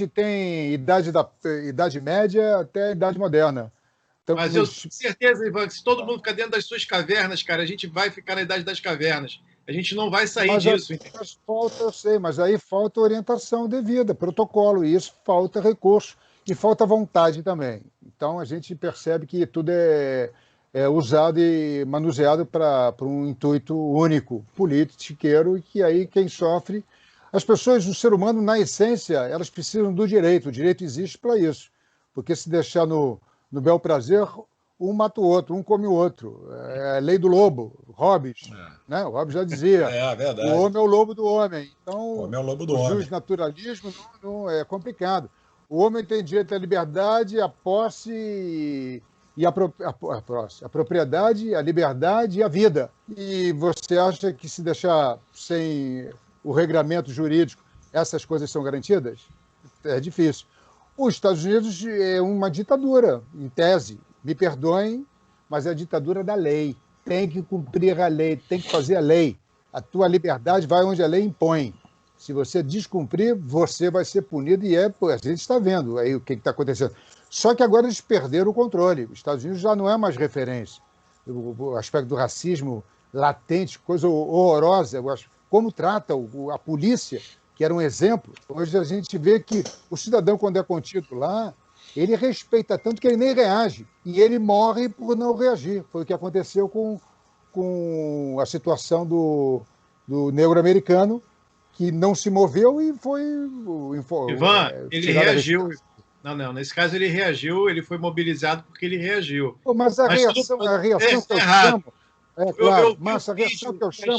Speaker 4: tem idade média até a idade moderna. Então,
Speaker 2: mas eu tenho certeza, Ivan, que se todo mundo ficar dentro das suas cavernas, cara, a gente vai ficar na idade das cavernas. A gente não vai sair disso.
Speaker 4: Mas falta, eu sei, mas aí falta orientação devida, protocolo, e isso falta recurso e falta vontade também. Então a gente percebe que tudo é usado e manuseado para um intuito único, politiqueiro, e que aí quem sofre... As pessoas, o ser humano, na essência, elas precisam do direito. O direito existe para isso. Porque se deixar no bel prazer, um mata o outro, um come o outro. É a lei do lobo, Hobbes. Né? O Hobbes já dizia,
Speaker 1: verdade.
Speaker 4: O homem é o lobo do homem. Então,
Speaker 1: o homem é o lobo do homem.
Speaker 4: O justnaturalismo não é complicado. O homem tem direito à liberdade, à posse e a propriedade, a liberdade e a vida. E você acha que se deixar sem o regramento jurídico, essas coisas são garantidas? É difícil. Os Estados Unidos é uma ditadura, em tese. Me perdoem, mas é a ditadura da lei. Tem que cumprir a lei, tem que fazer a lei. A tua liberdade vai onde a lei impõe. Se você descumprir, você vai ser punido e a gente está vendo aí o que está acontecendo. Só que agora eles perderam o controle. Os Estados Unidos já não é mais referência. O aspecto do racismo latente, coisa horrorosa, eu acho. Como trata a polícia, que era um exemplo. Hoje a gente vê que o cidadão, quando é contido lá, ele respeita tanto que ele nem reage. E ele morre por não reagir. Foi o que aconteceu com a situação do negro-americano, que não se moveu e foi...
Speaker 2: Ivan, ele reagiu. Não, nesse caso ele reagiu, ele foi mobilizado porque ele reagiu.
Speaker 4: Mas a reação que eu chamo... É claro, mas a reação que eu chamo...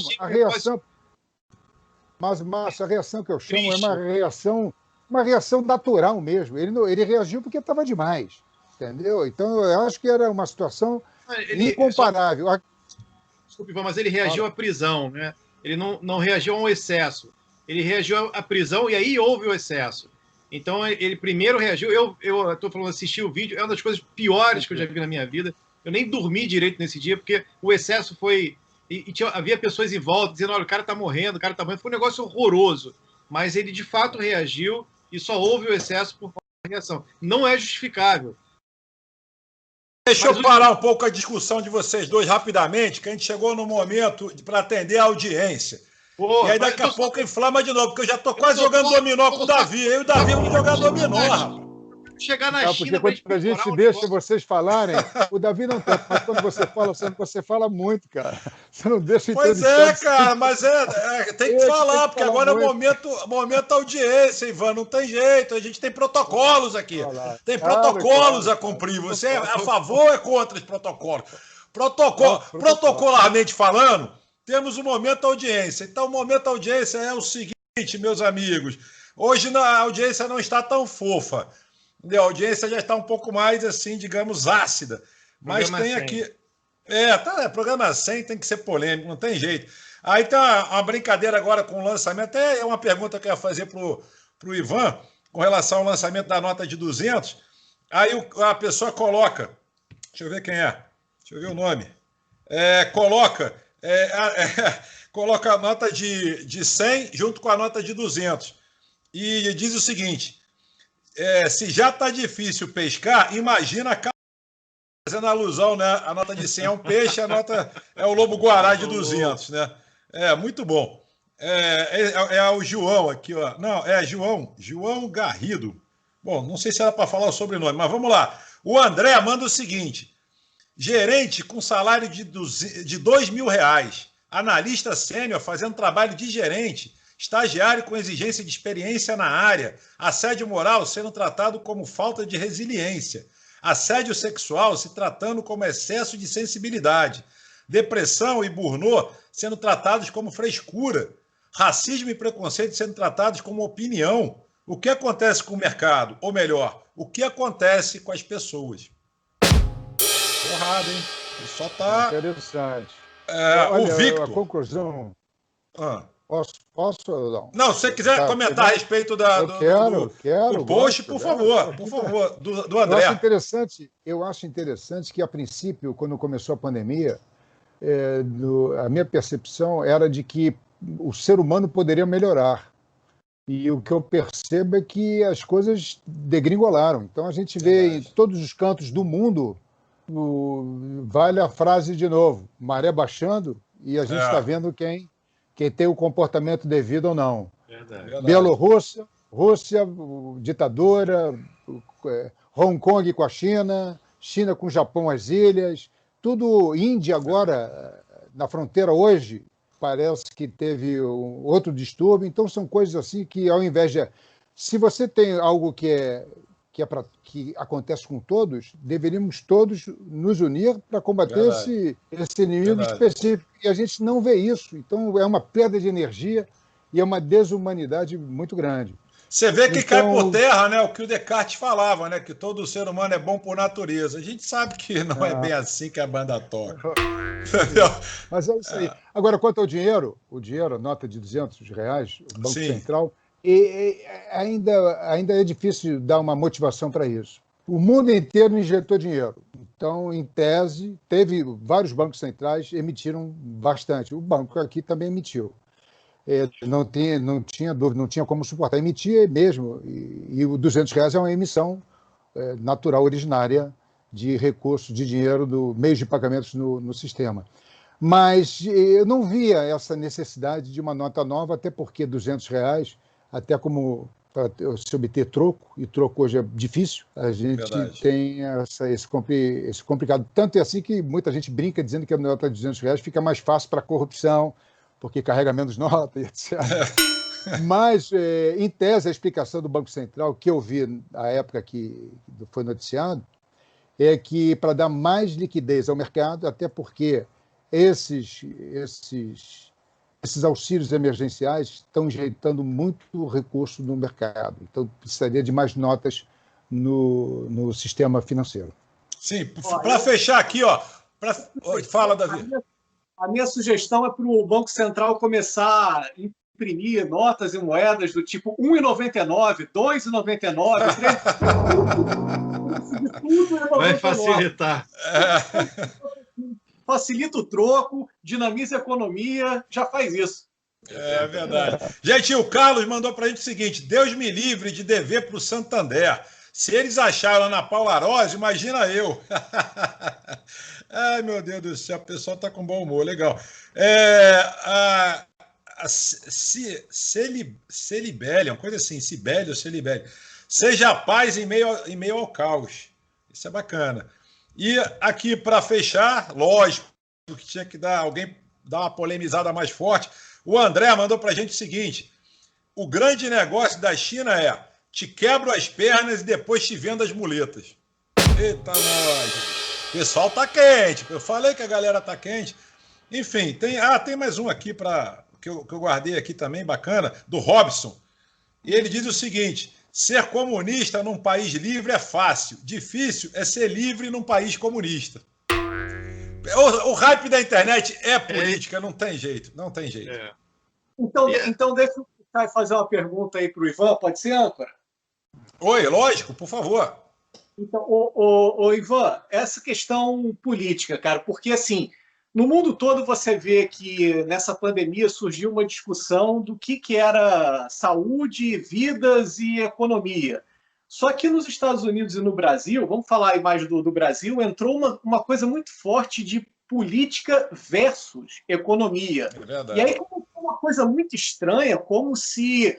Speaker 4: Mas a reação que eu chamo é uma reação natural mesmo. Ele reagiu porque estava demais, entendeu? Então, eu acho que era uma situação incomparável.
Speaker 2: Desculpe, Ivan, mas ele reagiu à prisão, né? Ele não reagiu a um excesso. Ele reagiu à prisão e aí houve o excesso. Então, ele primeiro reagiu. Eu estou falando, assisti o vídeo, é uma das coisas piores que eu já vi na minha vida. Eu nem dormi direito nesse dia, porque o excesso foi... havia pessoas em volta dizendo, olha, o cara está morrendo, Foi um negócio horroroso. Mas ele, de fato, reagiu e só houve o excesso por causa da reação. Não é justificável.
Speaker 1: Deixa eu parar um pouco a discussão de vocês dois rapidamente, que a gente chegou no momento para atender a audiência. E aí daqui a pouco inflama de novo, porque eu já estou quase jogando dominó com o Davi. Eu e o Davi vamos jogar dominó, rapaz.
Speaker 2: Chegar na China...
Speaker 4: Porque quando a gente deixa vocês falarem, o Davi não tanto, mas quando você fala muito, cara. Você não deixa...
Speaker 1: Pois é, cara, mas tem que falar, porque agora é o momento audiência, Ivan, não tem jeito, a gente tem protocolos aqui. Tem protocolos a cumprir. Você é a favor ou é contra esse protocolo? Protocolarmente falando, temos o momento audiência. Então, o momento audiência é o seguinte, meus amigos. Hoje a audiência não está tão fofa. A audiência já está um pouco mais, assim, digamos, ácida. Mas programa tem 100. Aqui... programa 100 tem que ser polêmico, não tem jeito. Aí tem uma brincadeira agora com o lançamento. Até é uma pergunta que eu ia fazer para o Ivan, com relação ao lançamento da nota de 200. Aí a pessoa coloca... Deixa eu ver quem é. Deixa eu ver o nome. Coloca a nota de 100 junto com a nota de 200. E diz o seguinte... se já está difícil pescar, imagina fazendo alusão, né? A nota de 100 é um peixe, a nota é o lobo-guará de 200, né? Muito bom. É o João aqui, ó. Não, é João Garrido. Bom, não sei se era para falar o sobrenome, mas vamos lá. O André manda o seguinte: gerente com salário de R$2.000, analista sênior fazendo trabalho de gerente, estagiário com exigência de experiência na área, assédio moral sendo tratado como falta de resiliência. Assédio sexual se tratando como excesso de sensibilidade. Depressão e burnout sendo tratados como frescura. Racismo e preconceito sendo tratados como opinião. O que acontece com o mercado? Ou melhor, o que acontece com as pessoas? Porrada, hein? Só tá...
Speaker 4: Interessante.
Speaker 1: Olha, o Victor...
Speaker 4: A conclusão... Posso ou não?
Speaker 1: Não, se você quiser comentar a respeito do post, por favor, do André.
Speaker 4: Eu acho interessante que, a princípio, quando começou a pandemia, a minha percepção era de que o ser humano poderia melhorar. E o que eu percebo é que as coisas degringolaram. Então, a gente vê em todos os cantos do mundo, vale a frase de novo, maré baixando, e a gente está vendo quem tem o comportamento devido ou não.
Speaker 2: Verdade.
Speaker 4: Bielorrússia, Rússia, ditadora, Hong Kong com a China, China com o Japão, as ilhas, tudo. Índia agora, na fronteira hoje, parece que teve outro distúrbio. Então, são coisas assim que, ao invés de... Se você tem algo que acontece com todos, deveríamos todos nos unir para combater esse inimigo específico. E a gente não vê isso. Então, é uma perda de energia e é uma desumanidade muito grande.
Speaker 1: Você vê que cai por terra, né, o que o Descartes falava, né, que todo ser humano é bom por natureza. A gente sabe que não é bem assim que a banda toca.
Speaker 4: Mas é isso aí. Agora, quanto ao dinheiro, a nota de R$200, o Banco Central... ainda é difícil dar uma motivação para isso. O mundo inteiro injetou dinheiro. Então, em tese, teve vários bancos centrais emitiram bastante. O banco aqui também emitiu. Não tinha dúvida, não tinha como suportar. Emitia mesmo. E o R$200 é uma emissão natural, originária de recursos, de dinheiro, do meio de pagamentos no sistema. Mas eu não via essa necessidade de uma nota nova, até porque R$200... até como para se obter troco, e troco hoje é difícil, a gente tem esse complicado. Tanto é assim que muita gente brinca dizendo que a nota de R$200 fica mais fácil para corrupção, porque carrega menos nota, etc. Mas, em tese, a explicação do Banco Central, que eu vi na época que foi noticiado, é que para dar mais liquidez ao mercado, até porque esses auxílios emergenciais estão injetando muito recurso no mercado. Então, precisaria de mais notas no sistema financeiro.
Speaker 1: Sim, para fechar aqui, fala, Davi.
Speaker 3: A minha sugestão é para o Banco Central começar a imprimir notas e moedas do tipo R$1,99, R$2,99, R$3,99.
Speaker 2: Vai facilitar.
Speaker 3: Facilita o troco, dinamiza a economia, já faz isso.
Speaker 1: É verdade. Gente, o Carlos mandou para a gente o seguinte: Deus me livre de dever para o Santander. Se eles acharam Ana Paula Arósio, imagina eu. Ai, meu Deus do céu, o pessoal está com bom humor, legal. Celibélia, uma coisa assim, Cibele ou Celibélia. Seja a paz em meio ao caos. Isso é bacana. E aqui, para fechar, lógico que tinha que alguém dar uma polemizada mais forte, o André mandou para a gente o seguinte: o grande negócio da China é te quebro as pernas e depois te vendo as muletas. Eita, nós! O pessoal tá quente, eu falei que a galera tá quente. Enfim, tem mais um aqui que eu guardei aqui também, bacana, do Robson. E ele diz o seguinte: ser comunista num país livre é fácil. Difícil é ser livre num país comunista. O hype da internet é política, não tem jeito. Não tem jeito.
Speaker 3: Então deixa eu fazer uma pergunta aí para o Ivan, pode ser, âncora?
Speaker 1: Oi, lógico, por favor.
Speaker 3: Então, Ivan, essa questão política, cara, porque assim, no mundo todo você vê que nessa pandemia surgiu uma discussão do que era saúde, vidas e economia. Só que nos Estados Unidos e no Brasil, vamos falar aí mais do Brasil, entrou uma coisa muito forte de política versus economia.
Speaker 1: É verdade.
Speaker 3: E aí como uma coisa muito estranha, como se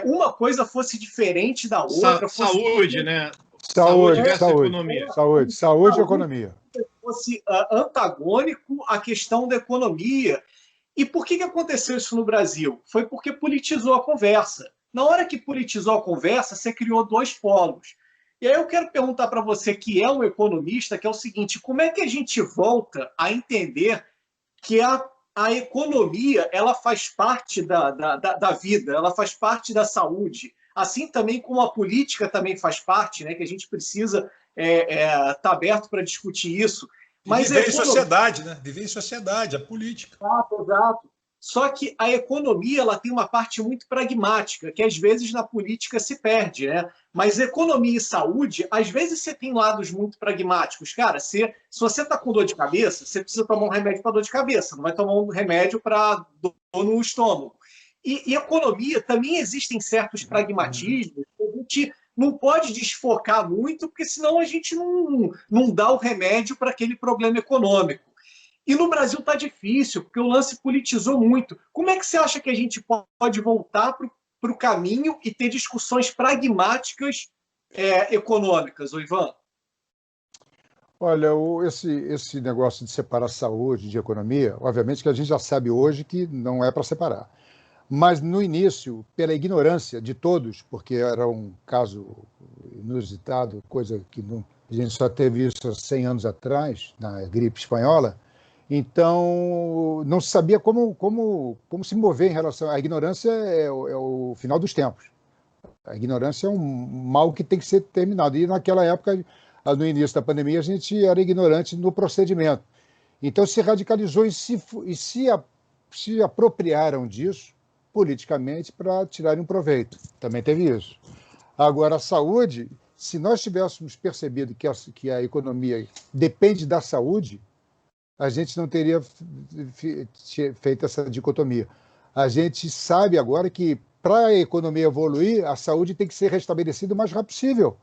Speaker 3: uma coisa fosse diferente da outra.
Speaker 2: Saúde, né?
Speaker 4: Saúde
Speaker 2: versus economia.
Speaker 4: Saúde e economia.
Speaker 3: Fosse antagônico à questão da economia. E por que aconteceu isso no Brasil? Foi porque politizou a conversa. Na hora que politizou a conversa, você criou dois polos. E aí eu quero perguntar para você, que é um economista, que é o seguinte: como é que a gente volta a entender que a economia ela faz parte da vida, ela faz parte da saúde, assim também como a política também faz parte, né, que a gente precisa estar aberto para discutir isso.
Speaker 1: Mas viver em sociedade, né? Viver em sociedade, a política.
Speaker 3: Exato, exato. Só que a economia ela tem uma parte muito pragmática, que às vezes na política se perde, né? Mas economia e saúde, às vezes você tem lados muito pragmáticos. Cara, se você está com dor de cabeça, você precisa tomar um remédio para dor de cabeça, não vai tomar um remédio para dor no estômago. E economia também existem certos pragmatismos que a gente não pode desfocar muito, porque senão a gente não dá o remédio para aquele problema econômico. E no Brasil está difícil, porque o lance politizou muito. Como é que você acha que a gente pode voltar para o caminho e ter discussões pragmáticas econômicas, Ivan?
Speaker 4: Olha, esse negócio de separar saúde de economia, obviamente que a gente já sabe hoje que não é para separar. Mas no início, pela ignorância de todos, porque era um caso inusitado, coisa que a gente só teve isso há 100 anos atrás, na gripe espanhola, então não se sabia como se mover em relação. A ignorância é o final dos tempos. A ignorância é um mal que tem que ser terminado. E naquela época, no início da pandemia, a gente era ignorante no procedimento. Então se radicalizou e se apropriaram disso politicamente para tirarem um proveito. Também teve isso. Agora, a saúde, se nós tivéssemos percebido que a economia depende da saúde, a gente não teria feito essa dicotomia. A gente sabe agora que, para a economia evoluir, a saúde tem que ser restabelecida o mais rápido possível.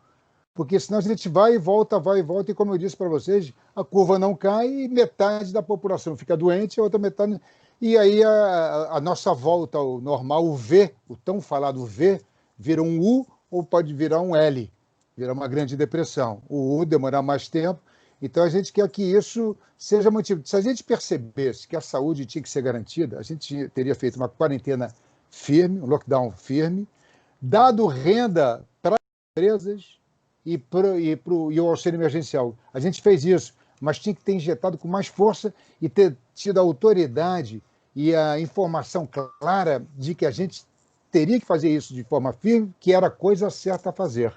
Speaker 4: Porque senão a gente vai e volta, e como eu disse para vocês, a curva não cai e metade da população fica doente, a outra metade... E aí a nossa volta ao normal, o V, o tão falado V, vira um U ou pode virar um L, virar uma grande depressão. O U demorar mais tempo. Então a gente quer que isso seja mantido. Se a gente percebesse que a saúde tinha que ser garantida, a gente teria feito uma quarentena firme, um lockdown firme, dado renda para as empresas e o auxílio emergencial. A gente fez isso, mas tinha que ter injetado com mais força e ter tido a autoridade e a informação clara de que a gente teria que fazer isso de forma firme, que era a coisa certa a fazer.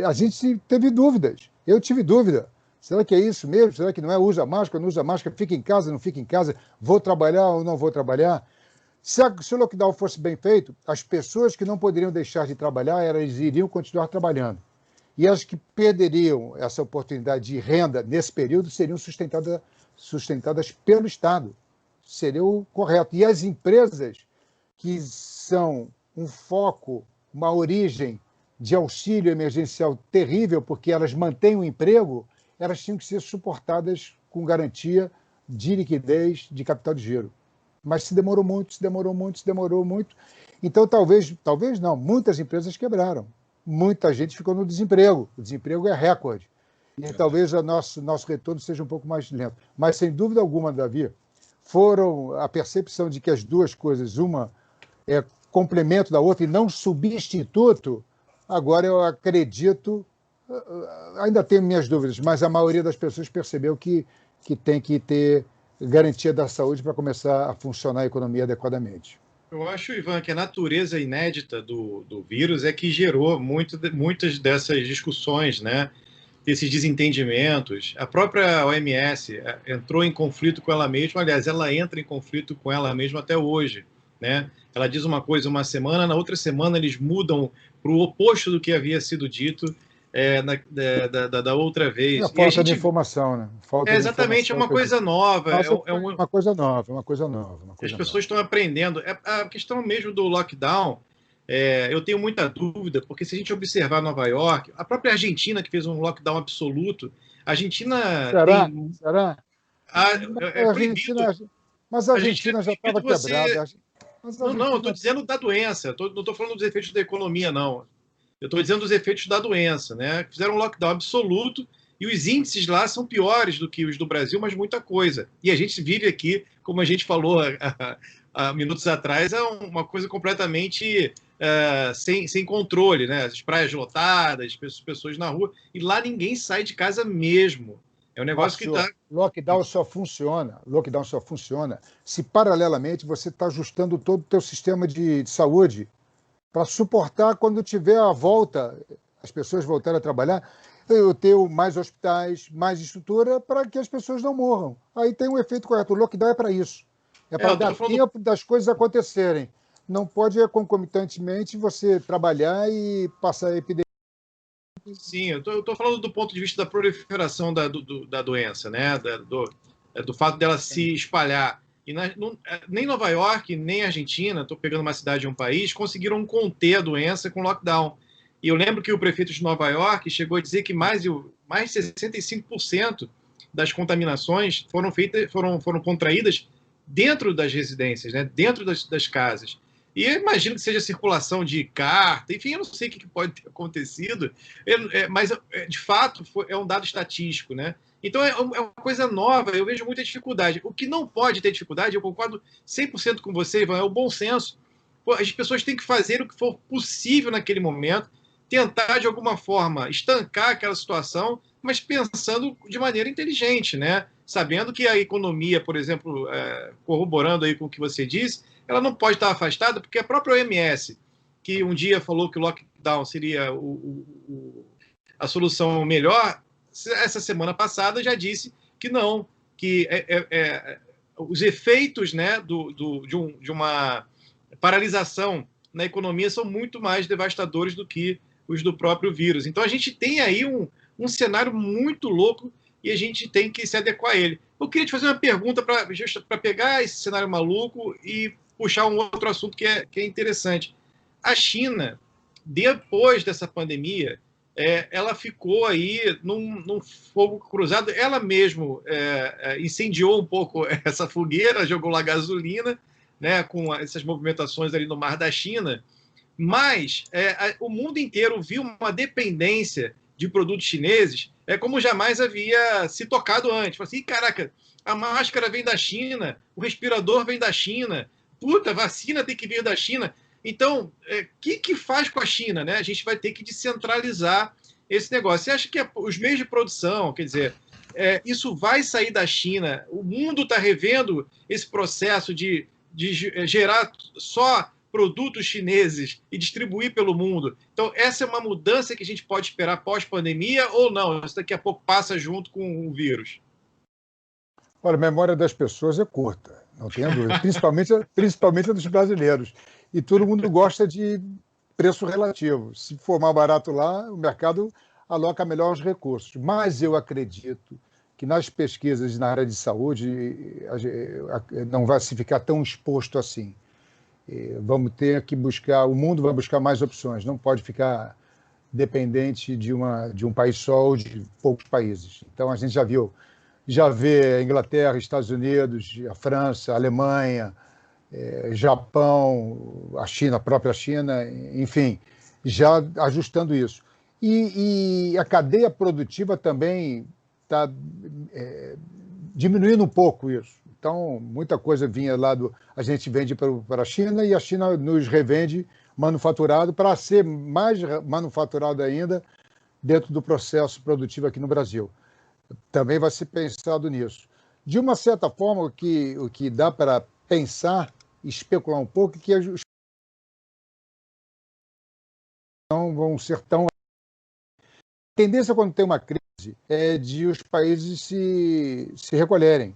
Speaker 4: A gente teve dúvidas, eu tive dúvida. Será que é isso mesmo? Será que não é? Usa máscara, não usa máscara, fica em casa, não fica em casa, vou trabalhar ou não vou trabalhar? Se o lockdown fosse bem feito, as pessoas que não poderiam deixar de trabalhar, elas iriam continuar trabalhando. E as que perderiam essa oportunidade de renda nesse período seriam sustentadas pelo Estado. Seria o correto. E as empresas que são um foco, uma origem de auxílio emergencial terrível, porque elas mantêm o emprego, elas tinham que ser suportadas com garantia de liquidez, de capital de giro. Mas se demorou muito. Então, talvez não, muitas empresas quebraram. Muita gente ficou no desemprego. O desemprego é recorde. E talvez o nosso retorno seja um pouco mais lento. Mas, sem dúvida alguma, Davi, foram a percepção de que as duas coisas, uma é complemento da outra e não substituto. Agora eu acredito, ainda tenho minhas dúvidas, mas a maioria das pessoas percebeu que tem que ter garantia da saúde para começar a funcionar a economia adequadamente.
Speaker 2: Eu acho, Ivan, que a natureza inédita do vírus é que gerou muitas dessas discussões, né? Desses desentendimentos. A própria OMS entrou em conflito com ela mesma, aliás, ela entra em conflito com ela mesma até hoje, né? Ela diz uma coisa uma semana, na outra semana eles mudam para o oposto do que havia sido dito da outra vez.
Speaker 4: É falta de informação, né?
Speaker 2: Exatamente, é uma coisa nova.
Speaker 4: Uma coisa nova.
Speaker 2: As pessoas estão aprendendo. A questão mesmo do lockdown, eu tenho muita dúvida, porque se a gente observar Nova York, a própria Argentina, que fez um lockdown absoluto, a Argentina...
Speaker 4: Será?
Speaker 2: É proibido.
Speaker 4: Mas a Argentina já estava quebrada.
Speaker 2: Não, eu estou dizendo da doença, não estou falando dos efeitos da economia, não. Eu estou dizendo dos efeitos da doença, né? Fizeram um lockdown absoluto e os índices lá são piores do que os do Brasil, mas muita coisa. E a gente vive aqui, como a gente falou há minutos atrás é uma coisa completamente sem controle, né? As praias lotadas, pessoas na rua, e lá ninguém sai de casa mesmo. É um negócio que está...
Speaker 4: Lockdown só funciona se, paralelamente, você está ajustando todo o teu sistema de saúde para suportar quando tiver a volta, as pessoas voltarem a trabalhar, eu tenho mais hospitais, mais estrutura para que as pessoas não morram. Aí tem um efeito correto. O lockdown é para isso. É para dar tempo das coisas acontecerem. Não pode, concomitantemente, você trabalhar e passar a epidemia.
Speaker 2: Sim, eu estou falando do ponto de vista da proliferação da doença, né? Do fato dela se espalhar. E nem Nova York, nem Argentina, estou pegando uma cidade de um país, conseguiram conter a doença com lockdown. E eu lembro que o prefeito de Nova York chegou a dizer que mais de 65% das contaminações foram contraídas dentro das residências, né? Dentro das casas. E eu imagino que seja circulação de carta, enfim, eu não sei o que pode ter acontecido, mas, de fato, é um dado estatístico, né? Então, é uma coisa nova, eu vejo muita dificuldade. O que não pode ter dificuldade, eu concordo 100% com você, Ivan, é o bom senso. Pô, as pessoas têm que fazer o que for possível naquele momento, tentar, de alguma forma, estancar aquela situação, mas pensando de maneira inteligente, né? Sabendo que a economia, por exemplo, corroborando aí com o que você disse, ela não pode estar afastada, porque a própria OMS, que um dia falou que o lockdown seria a solução melhor, essa semana passada já disse que não, que os efeitos, né, de uma paralisação na economia são muito mais devastadores do que os do próprio vírus. Então a gente tem aí um cenário muito louco e a gente tem que se adequar a ele. Eu queria te fazer uma pergunta para pegar esse cenário maluco e puxar um outro assunto que é interessante. A China, depois dessa pandemia, ela ficou aí num fogo cruzado. Ela mesmo incendiou um pouco essa fogueira, jogou lá gasolina, né, com essas movimentações ali no Mar da China, mas o mundo inteiro viu uma dependência de produtos chineses como jamais havia se tocado antes. Falei assim, caraca, a máscara vem da China, o respirador vem da China, puta, a vacina tem que vir da China. Então, que faz com a China, né? A gente vai ter que descentralizar esse negócio. Você acha que os meios de produção, quer dizer, isso vai sair da China? O mundo está revendo esse processo de gerar só produtos chineses e distribuir pelo mundo. Então, essa é uma mudança que a gente pode esperar pós-pandemia ou não? Isso daqui a pouco passa junto com o vírus.
Speaker 4: Olha, a memória das pessoas é curta, não tenha dúvida, principalmente a dos brasileiros. E todo mundo gosta de preço relativo. Se for mais barato lá, o mercado aloca melhor os recursos. Mas eu acredito que nas pesquisas na área de saúde não vai se ficar tão exposto assim. Vamos ter que buscar, o mundo vai buscar mais opções, não pode ficar dependente de um país só ou de poucos países. Então, a gente já vê a Inglaterra, Estados Unidos, a França, a Alemanha, Japão, a China, a própria China, enfim, já ajustando isso. E a cadeia produtiva também está diminuindo um pouco isso. Então, muita coisa vinha lá a gente vende para a China e a China nos revende manufaturado para ser mais manufaturado ainda dentro do processo produtivo aqui no Brasil. Também vai ser pensado nisso. De uma certa forma, o que dá para pensar, especular um pouco, que os não vão ser tão... A tendência quando tem uma crise é de os países se recolherem.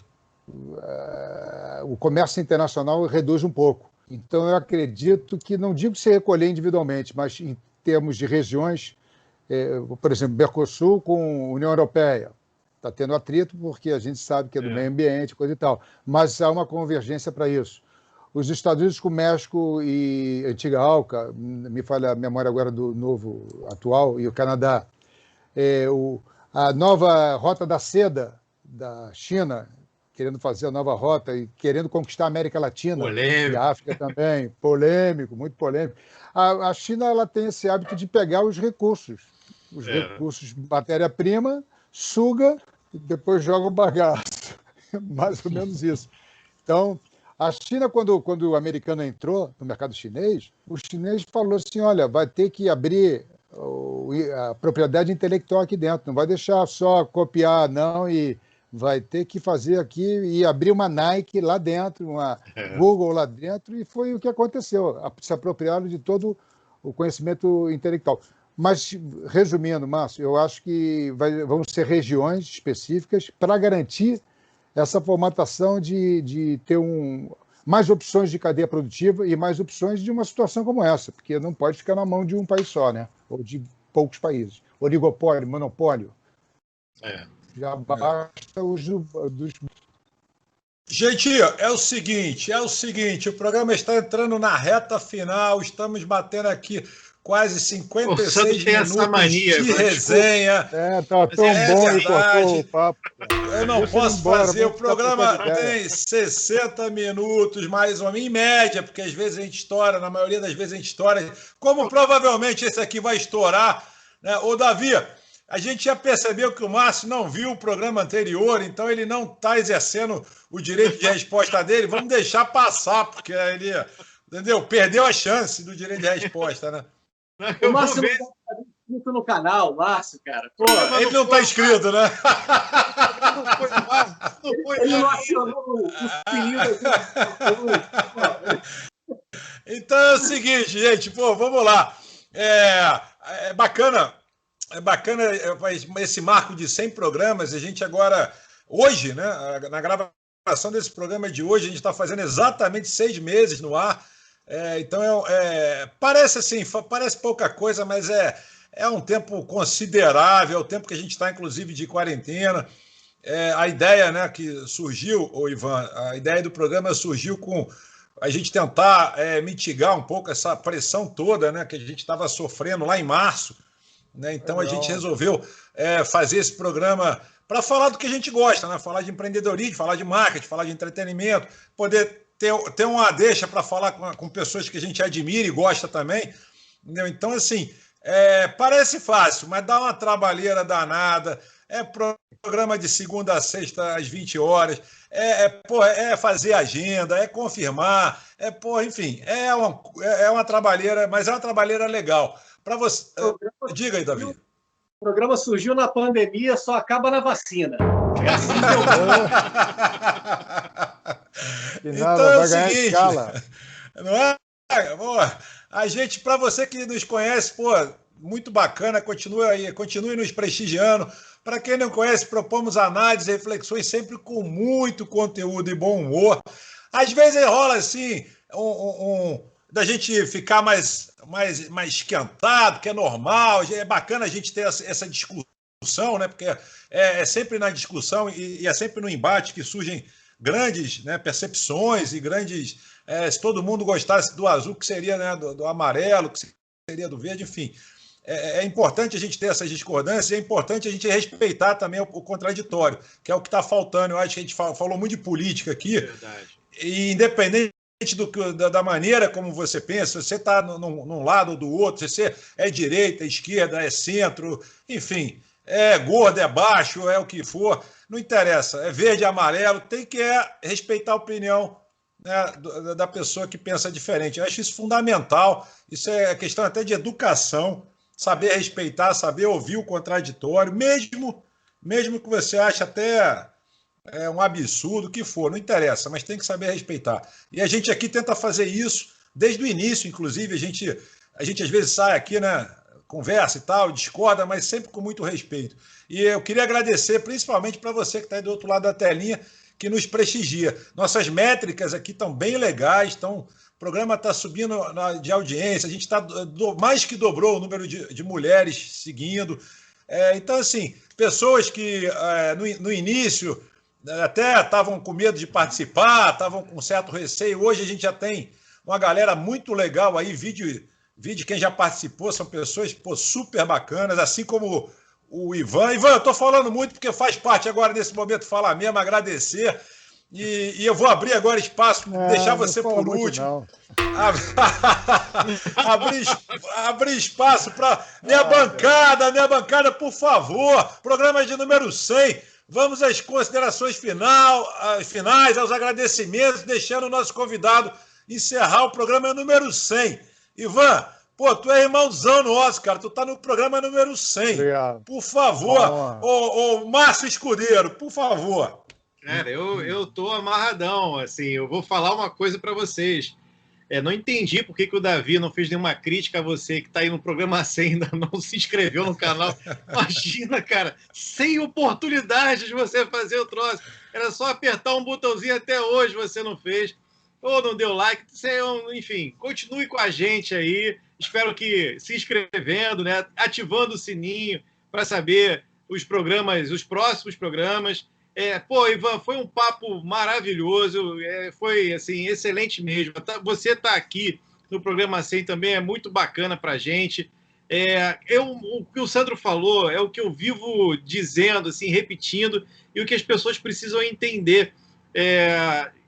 Speaker 4: O comércio internacional reduz um pouco. Então, eu acredito que, não digo se recolher individualmente, mas em termos de regiões, por exemplo, Mercosul com a União Europeia, está tendo atrito porque a gente sabe que é do meio ambiente, coisa e tal, mas há uma convergência para isso. Os Estados Unidos com o México e a antiga ALCA, me falha a memória agora do novo atual, e o Canadá. A nova rota da seda da China, querendo fazer a nova rota e querendo conquistar a América Latina e a África também. Polêmico, muito polêmico. A China ela tem esse hábito de pegar os recursos matéria-prima, suga e depois joga o bagaço. Mais ou menos isso. Então, A China, quando o americano entrou no mercado chinês, o chinês falou assim, olha, vai ter que abrir a propriedade intelectual aqui dentro, não vai deixar só copiar, não, e vai ter que fazer aqui e abrir uma Nike lá dentro, uma Google lá dentro, e foi o que aconteceu. Se apropriaram de todo o conhecimento intelectual. Mas, resumindo, Márcio, eu acho que vão ser regiões específicas para garantir essa formatação de ter mais opções de cadeia produtiva e mais opções de uma situação como essa, porque não pode ficar na mão de um país só, né? Ou de poucos países. Oligopólio, monopólio. Já basta os dos...
Speaker 1: Gente, é o seguinte, o programa está entrando na reta final, estamos batendo aqui quase 56 minutos de resenha.
Speaker 4: Tá tão bom e cortou o papo.
Speaker 1: Eu não posso fazer, o programa tem 60 minutos, mais ou menos, em média, porque às vezes a gente estoura, na maioria das vezes a gente estoura, como provavelmente esse aqui vai estourar, né? Ô, Davi, a gente já percebeu que o Márcio não viu o programa anterior, então ele não está exercendo o direito de resposta dele. Vamos deixar passar, porque ele, entendeu? Perdeu a chance do direito de resposta, né?
Speaker 3: O Márcio não está inscrito no canal, Márcio, cara. Pô,
Speaker 1: ele não está inscrito, né?
Speaker 3: Ele não acionou o sininho.
Speaker 1: Então é o seguinte, gente, pô, vamos lá. É bacana esse marco de 100 programas. A gente agora, hoje, né, na gravação desse programa de hoje, a gente está fazendo exatamente 6 meses no ar. Então, parece assim, parece pouca coisa, mas é um tempo considerável, é o tempo que a gente está, inclusive, de quarentena. A ideia, né, que surgiu, Ivan, a ideia do programa surgiu com a gente tentar mitigar um pouco essa pressão toda, né, que a gente estava sofrendo lá em março. Né? Então a gente resolveu fazer esse programa para falar do que a gente gosta, né? Falar de empreendedorismo, falar de marketing, falar de entretenimento, poder ter uma deixa para falar com pessoas que a gente admira e gosta também. Entendeu? Então, assim, parece fácil, mas dá uma trabalheira danada. É programa de segunda a sexta às 20 horas, fazer agenda, confirmar, enfim, é uma trabalheira, mas é uma trabalheira legal. Para você, diga aí, Davi.
Speaker 3: O programa surgiu na pandemia, só acaba na vacina.
Speaker 1: Então é o seguinte, não é? A gente, para você que nos conhece, muito bacana, continue nos prestigiando. Para quem não conhece, propomos análises e reflexões sempre com muito conteúdo e bom humor. Às vezes rola assim, da gente ficar mais esquentado, que é normal, é bacana a gente ter essa discussão, né? Porque é sempre na discussão e é sempre no embate que surgem grandes, né, percepções e grandes... se todo mundo gostasse do azul, que seria, né, do amarelo, que seria do verde, enfim. É importante a gente ter essas discordâncias, é importante a gente respeitar também o contraditório, que é o que está faltando. Eu acho que a gente falou muito de política aqui, verdade. E independente da maneira como você pensa, você está num lado ou do outro, você é direita, esquerda, é centro, enfim, é gordo, é baixo, é o que for, não interessa, é verde, amarelo, tem que respeitar a opinião, né, da pessoa que pensa diferente. Eu acho isso fundamental, isso é questão até de educação, saber respeitar, saber ouvir o contraditório, mesmo que você ache até um absurdo, o que for, não interessa, mas tem que saber respeitar. E a gente aqui tenta fazer isso desde o início, inclusive, a gente às vezes sai aqui, né, conversa e tal, discorda, mas sempre com muito respeito. E eu queria agradecer principalmente para você que está aí do outro lado da telinha, que nos prestigia. Nossas métricas aqui estão bem legais, o programa está subindo de audiência, a gente mais que dobrou o número de mulheres seguindo. Então, assim, pessoas que no início até estavam com medo de participar, estavam com certo receio, hoje a gente já tem uma galera muito legal aí, vídeo quem já participou, são pessoas super bacanas, assim como o Ivan. Ivan, eu estou falando muito porque faz parte agora nesse momento falar mesmo, agradecer. E eu vou abrir agora espaço, deixar você por último. Abrir espaço para minha bancada, por favor. Programa de número 100. vamos às considerações finais, aos agradecimentos, deixando o nosso convidado encerrar o programa número 100. Ivan, pô, tu é irmãozão nosso, cara. Tu tá no programa número 100.
Speaker 4: Obrigado.
Speaker 1: Por favor, ô Márcio Escudeiro, por favor.
Speaker 2: Cara, eu tô amarradão, assim, eu vou falar uma coisa para vocês. Não entendi por que o Davi não fez nenhuma crítica a você que tá aí no programa 100, ainda não se inscreveu no canal. Imagina, cara, 100 oportunidades de você fazer o troço. Era só apertar um botãozinho, até hoje você não fez. Ou não deu like, enfim, continue com a gente aí. Espero que se inscrevendo, né, ativando o sininho para saber os próximos programas. Pô, Ivan, foi um papo maravilhoso, foi assim, excelente mesmo. Você tá aqui no programa 100 também é muito bacana para a gente. O que o Sandro falou é o que eu vivo dizendo, assim, repetindo, e o que as pessoas precisam entender.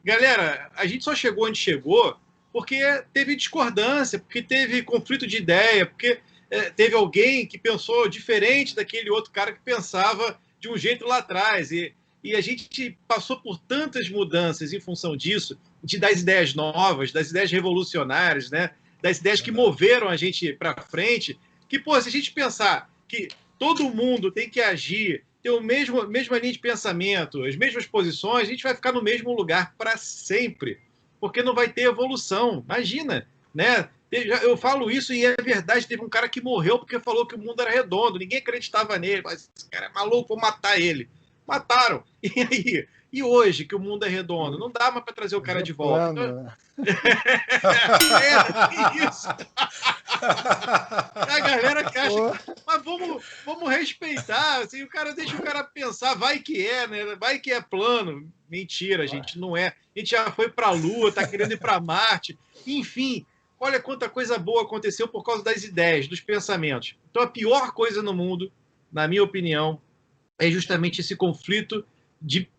Speaker 2: Galera, a gente só chegou onde chegou porque teve discordância, porque teve conflito de ideia, porque teve alguém que pensou diferente daquele outro cara que pensava de um jeito lá atrás. E a gente passou por tantas mudanças em função disso, das ideias novas, das ideias revolucionárias, né? Das ideias que moveram a gente para frente, que, pô, se a gente pensar que todo mundo tem que agir, ter a mesma linha de pensamento, as mesmas posições, a gente vai ficar no mesmo lugar para sempre, porque não vai ter evolução. Imagina, né? Eu falo isso e é verdade, teve um cara que morreu porque falou que o mundo era redondo, ninguém acreditava nele, mas esse cara é maluco, vou matar ele. Mataram. E aí? E hoje, que o mundo é redondo? Não dá mais para trazer o cara de volta. Então... que isso? A galera que acha... Mas vamos respeitar. Assim, o cara deixa o cara pensar. Vai que é, né? Vai que é plano. Mentira, gente. Não é. A gente já foi para a Lua, está querendo ir para Marte. Enfim, olha quanta coisa boa aconteceu por causa das ideias, dos pensamentos. Então, a pior coisa no mundo, na minha opinião, é justamente esse conflito de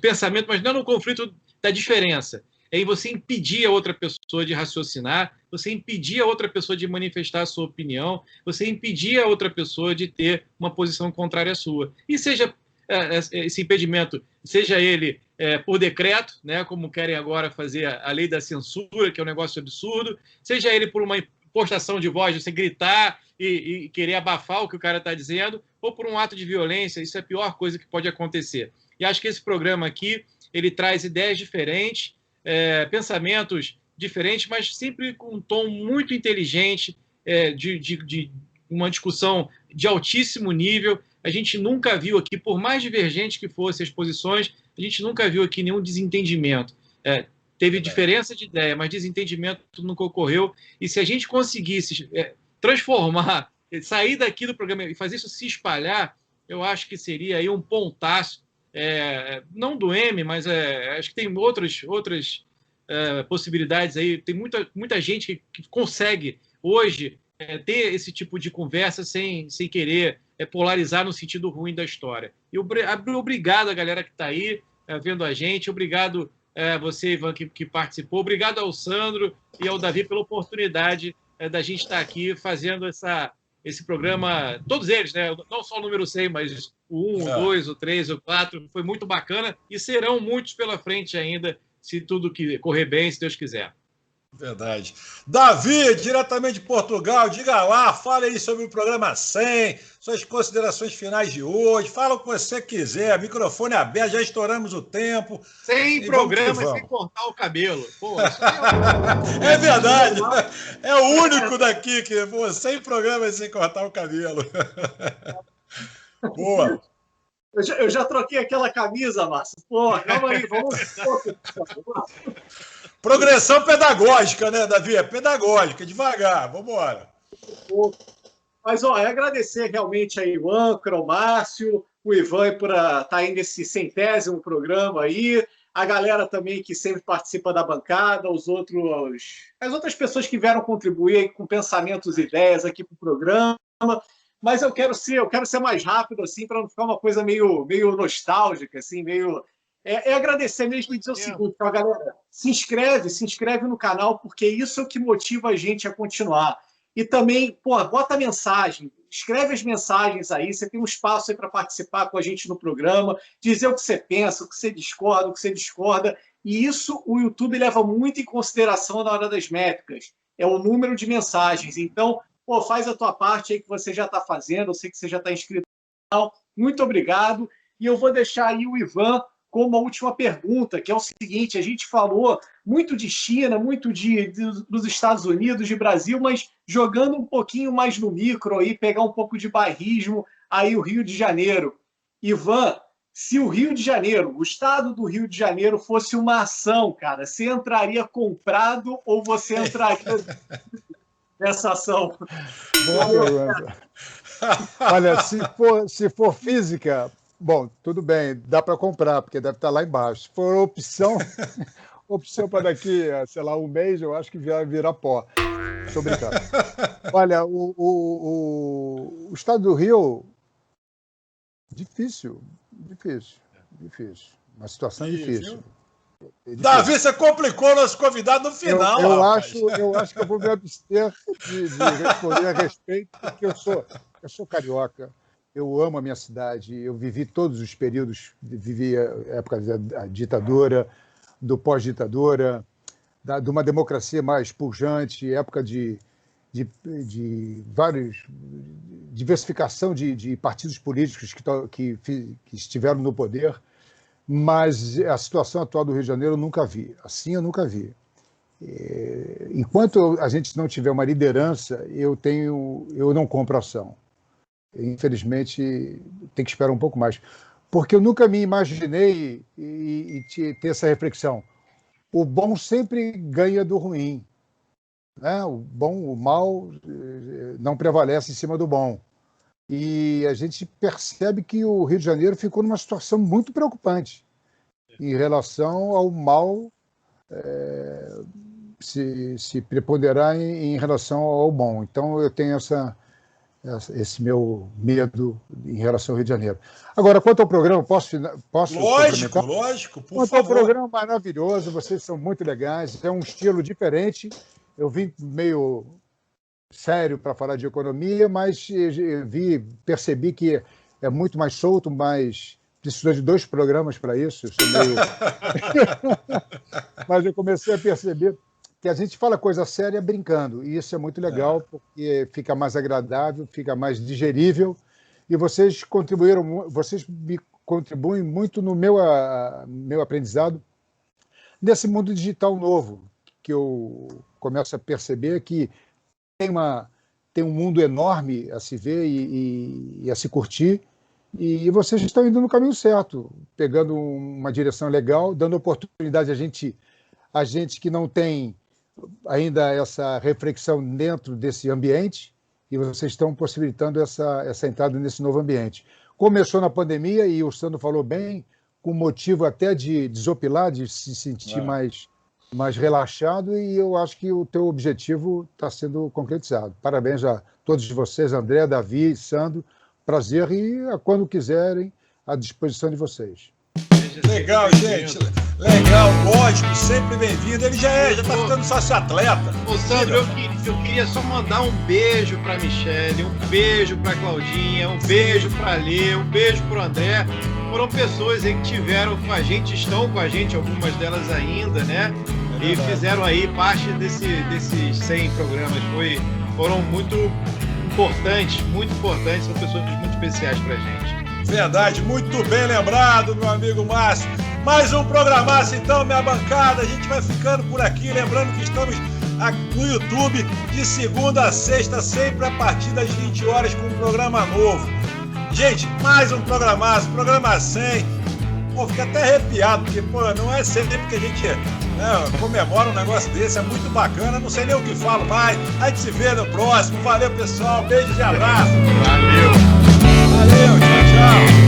Speaker 2: pensamento, mas não no conflito da diferença. É em você impedir a outra pessoa de raciocinar, você impedir a outra pessoa de manifestar a sua opinião, você impedir a outra pessoa de ter uma posição contrária à sua. E seja esse impedimento, seja ele por decreto, né, como querem agora fazer a lei da censura, que é um negócio absurdo, seja ele por uma postação de voz, você gritar e querer abafar o que o cara está dizendo, ou por um ato de violência. Isso é a pior coisa que pode acontecer. E acho que esse programa aqui, ele traz ideias diferentes, pensamentos diferentes, mas sempre com um tom muito inteligente, de uma discussão de altíssimo nível. A gente nunca viu aqui, por mais divergente que fossem as posições, a gente nunca viu aqui nenhum desentendimento. Teve diferença de ideia, mas desentendimento nunca ocorreu. E se a gente conseguisse transformar, sair daqui do programa e fazer isso se espalhar, eu acho que seria aí um pontaço, não do M, mas acho que tem outras possibilidades aí. Tem muita gente que consegue hoje ter esse tipo de conversa sem querer polarizar no sentido ruim da história. E obrigado a galera que está aí vendo a gente, obrigado você, Ivan, que participou, obrigado ao Sandro e ao Davi pela oportunidade da gente estar aqui fazendo esse programa, todos eles, né? Não só o número 100, mas o 1, o 2, o 3, o 4, foi muito bacana e serão muitos pela frente ainda, se tudo correr bem, se Deus quiser.
Speaker 1: Verdade. Davi, diretamente de Portugal, diga lá, fale aí sobre o programa 100, suas considerações finais de hoje, fala o que você quiser, microfone aberto, já estouramos o tempo.
Speaker 2: 100 programas sem cortar o cabelo. Pô,
Speaker 1: é verdade, é o único daqui que 100 programas sem cortar o cabelo. Boa.
Speaker 3: Eu já troquei aquela camisa, Márcio. Pô, calma aí, vamos...
Speaker 1: Progressão pedagógica, né, Davi? É pedagógica, devagar, vamos embora.
Speaker 3: Mas, agradecer realmente aí o âncora, o Márcio, o Ivan por estar aí nesse 100º programa aí, a galera também que sempre participa da bancada, as outras pessoas que vieram contribuir aí com pensamentos e ideias aqui para o programa. Mas eu quero ser mais rápido, assim, para não ficar uma coisa meio nostálgica, assim, meio... agradecer mesmo e dizer o seguinte, para a galera, se inscreve no canal, porque isso é o que motiva a gente a continuar. E também, bota mensagem, escreve as mensagens aí, você tem um espaço aí para participar com a gente no programa, dizer o que você pensa, o que você discorda, e isso o YouTube leva muito em consideração na hora das métricas, é o número de mensagens. Então, faz a tua parte aí que você já está fazendo, eu sei que você já está inscrito no canal, muito obrigado, e eu vou deixar aí o Ivan com uma última pergunta, que é o seguinte: a gente falou muito de China, muito dos Estados Unidos, de Brasil, mas jogando um pouquinho mais no micro aí, pegar um pouco de bairrismo, aí o Rio de Janeiro. Ivan, se o Rio de Janeiro, o estado do Rio de Janeiro fosse uma ação, cara, você entraria comprado ou você entraria nessa ação?
Speaker 4: Boa pergunta. Olha, se for física, bom, tudo bem, dá para comprar, porque deve estar lá embaixo. Se for opção para daqui, sei lá, um mês, eu acho que virar pó. Estou brincando. Olha, o estado do Rio, difícil. Uma situação difícil.
Speaker 1: Davi, você complicou o nosso convidado no final.
Speaker 4: Eu acho que eu vou me abster de responder a respeito, porque eu sou carioca. Eu amo a minha cidade, eu vivi todos os períodos, vivi a época da ditadura, do pós-ditadura, de uma democracia mais pujante, época de vários diversificação de partidos políticos que estiveram no poder, mas a situação atual do Rio de Janeiro eu nunca vi. Assim eu nunca vi. Enquanto a gente não tiver uma liderança, eu não compro ação. Infelizmente, tem que esperar um pouco mais. Porque eu nunca me imaginei e ter essa reflexão. O bom sempre ganha do ruim, né? O mal não prevalece em cima do bom. E a gente percebe que o Rio de Janeiro ficou numa situação muito preocupante em relação ao mal se preponderar em relação ao bom. Então, eu tenho esse meu medo em relação ao Rio de Janeiro. Agora, quanto ao programa, posso
Speaker 1: Lógico, por
Speaker 4: quanto
Speaker 1: favor.
Speaker 4: ao programa maravilhoso, vocês são muito legais, é um estilo diferente. Eu vim meio sério para falar de economia, mas percebi que é muito mais solto, mas precisou de 2 programas para isso. Eu sou meio... Mas eu comecei a perceber que a gente fala coisa séria brincando, e isso é muito legal, porque fica mais agradável, fica mais digerível, e vocês me contribuem muito no meu aprendizado nesse mundo digital novo, que eu começo a perceber que tem um mundo enorme a se ver e a se curtir, e vocês estão indo no caminho certo, pegando uma direção legal, dando oportunidade a gente que não tem ainda essa reflexão dentro desse ambiente, e vocês estão possibilitando essa entrada nesse novo ambiente. Começou na pandemia, e o Sandro falou bem, com motivo até de desopilar, de se sentir mais relaxado, e eu acho que o teu objetivo está sendo concretizado. Parabéns a todos vocês, André, Davi, Sandro, prazer, e quando quiserem, à disposição de vocês.
Speaker 1: Legal, gente. Legal, lógico, sempre bem-vindo. Ele já está ficando sócio-atleta.
Speaker 2: Ô, Sandro, eu queria só mandar um beijo para a Michele, um beijo para a Claudinha, um beijo para a Lê, um beijo para o André. Foram pessoas aí que tiveram com a gente, estão com a gente, algumas delas ainda, né? E fizeram aí parte desses 100 programas. Foram muito importantes, são pessoas muito especiais para a gente.
Speaker 1: Verdade, muito bem lembrado, meu amigo Márcio. Mais um programaço, então, minha bancada. A gente vai ficando por aqui, lembrando que estamos no YouTube de segunda a sexta, sempre a partir das 20 horas com um programa novo. Gente, mais um programaço, programa 100. Pô, fica até arrepiado, porque não é sempre que a gente comemora um negócio desse, é muito bacana, não sei nem o que falo mais. A gente se vê no próximo. Valeu, pessoal, beijos e abraços.
Speaker 2: Valeu,
Speaker 1: tchau, tchau.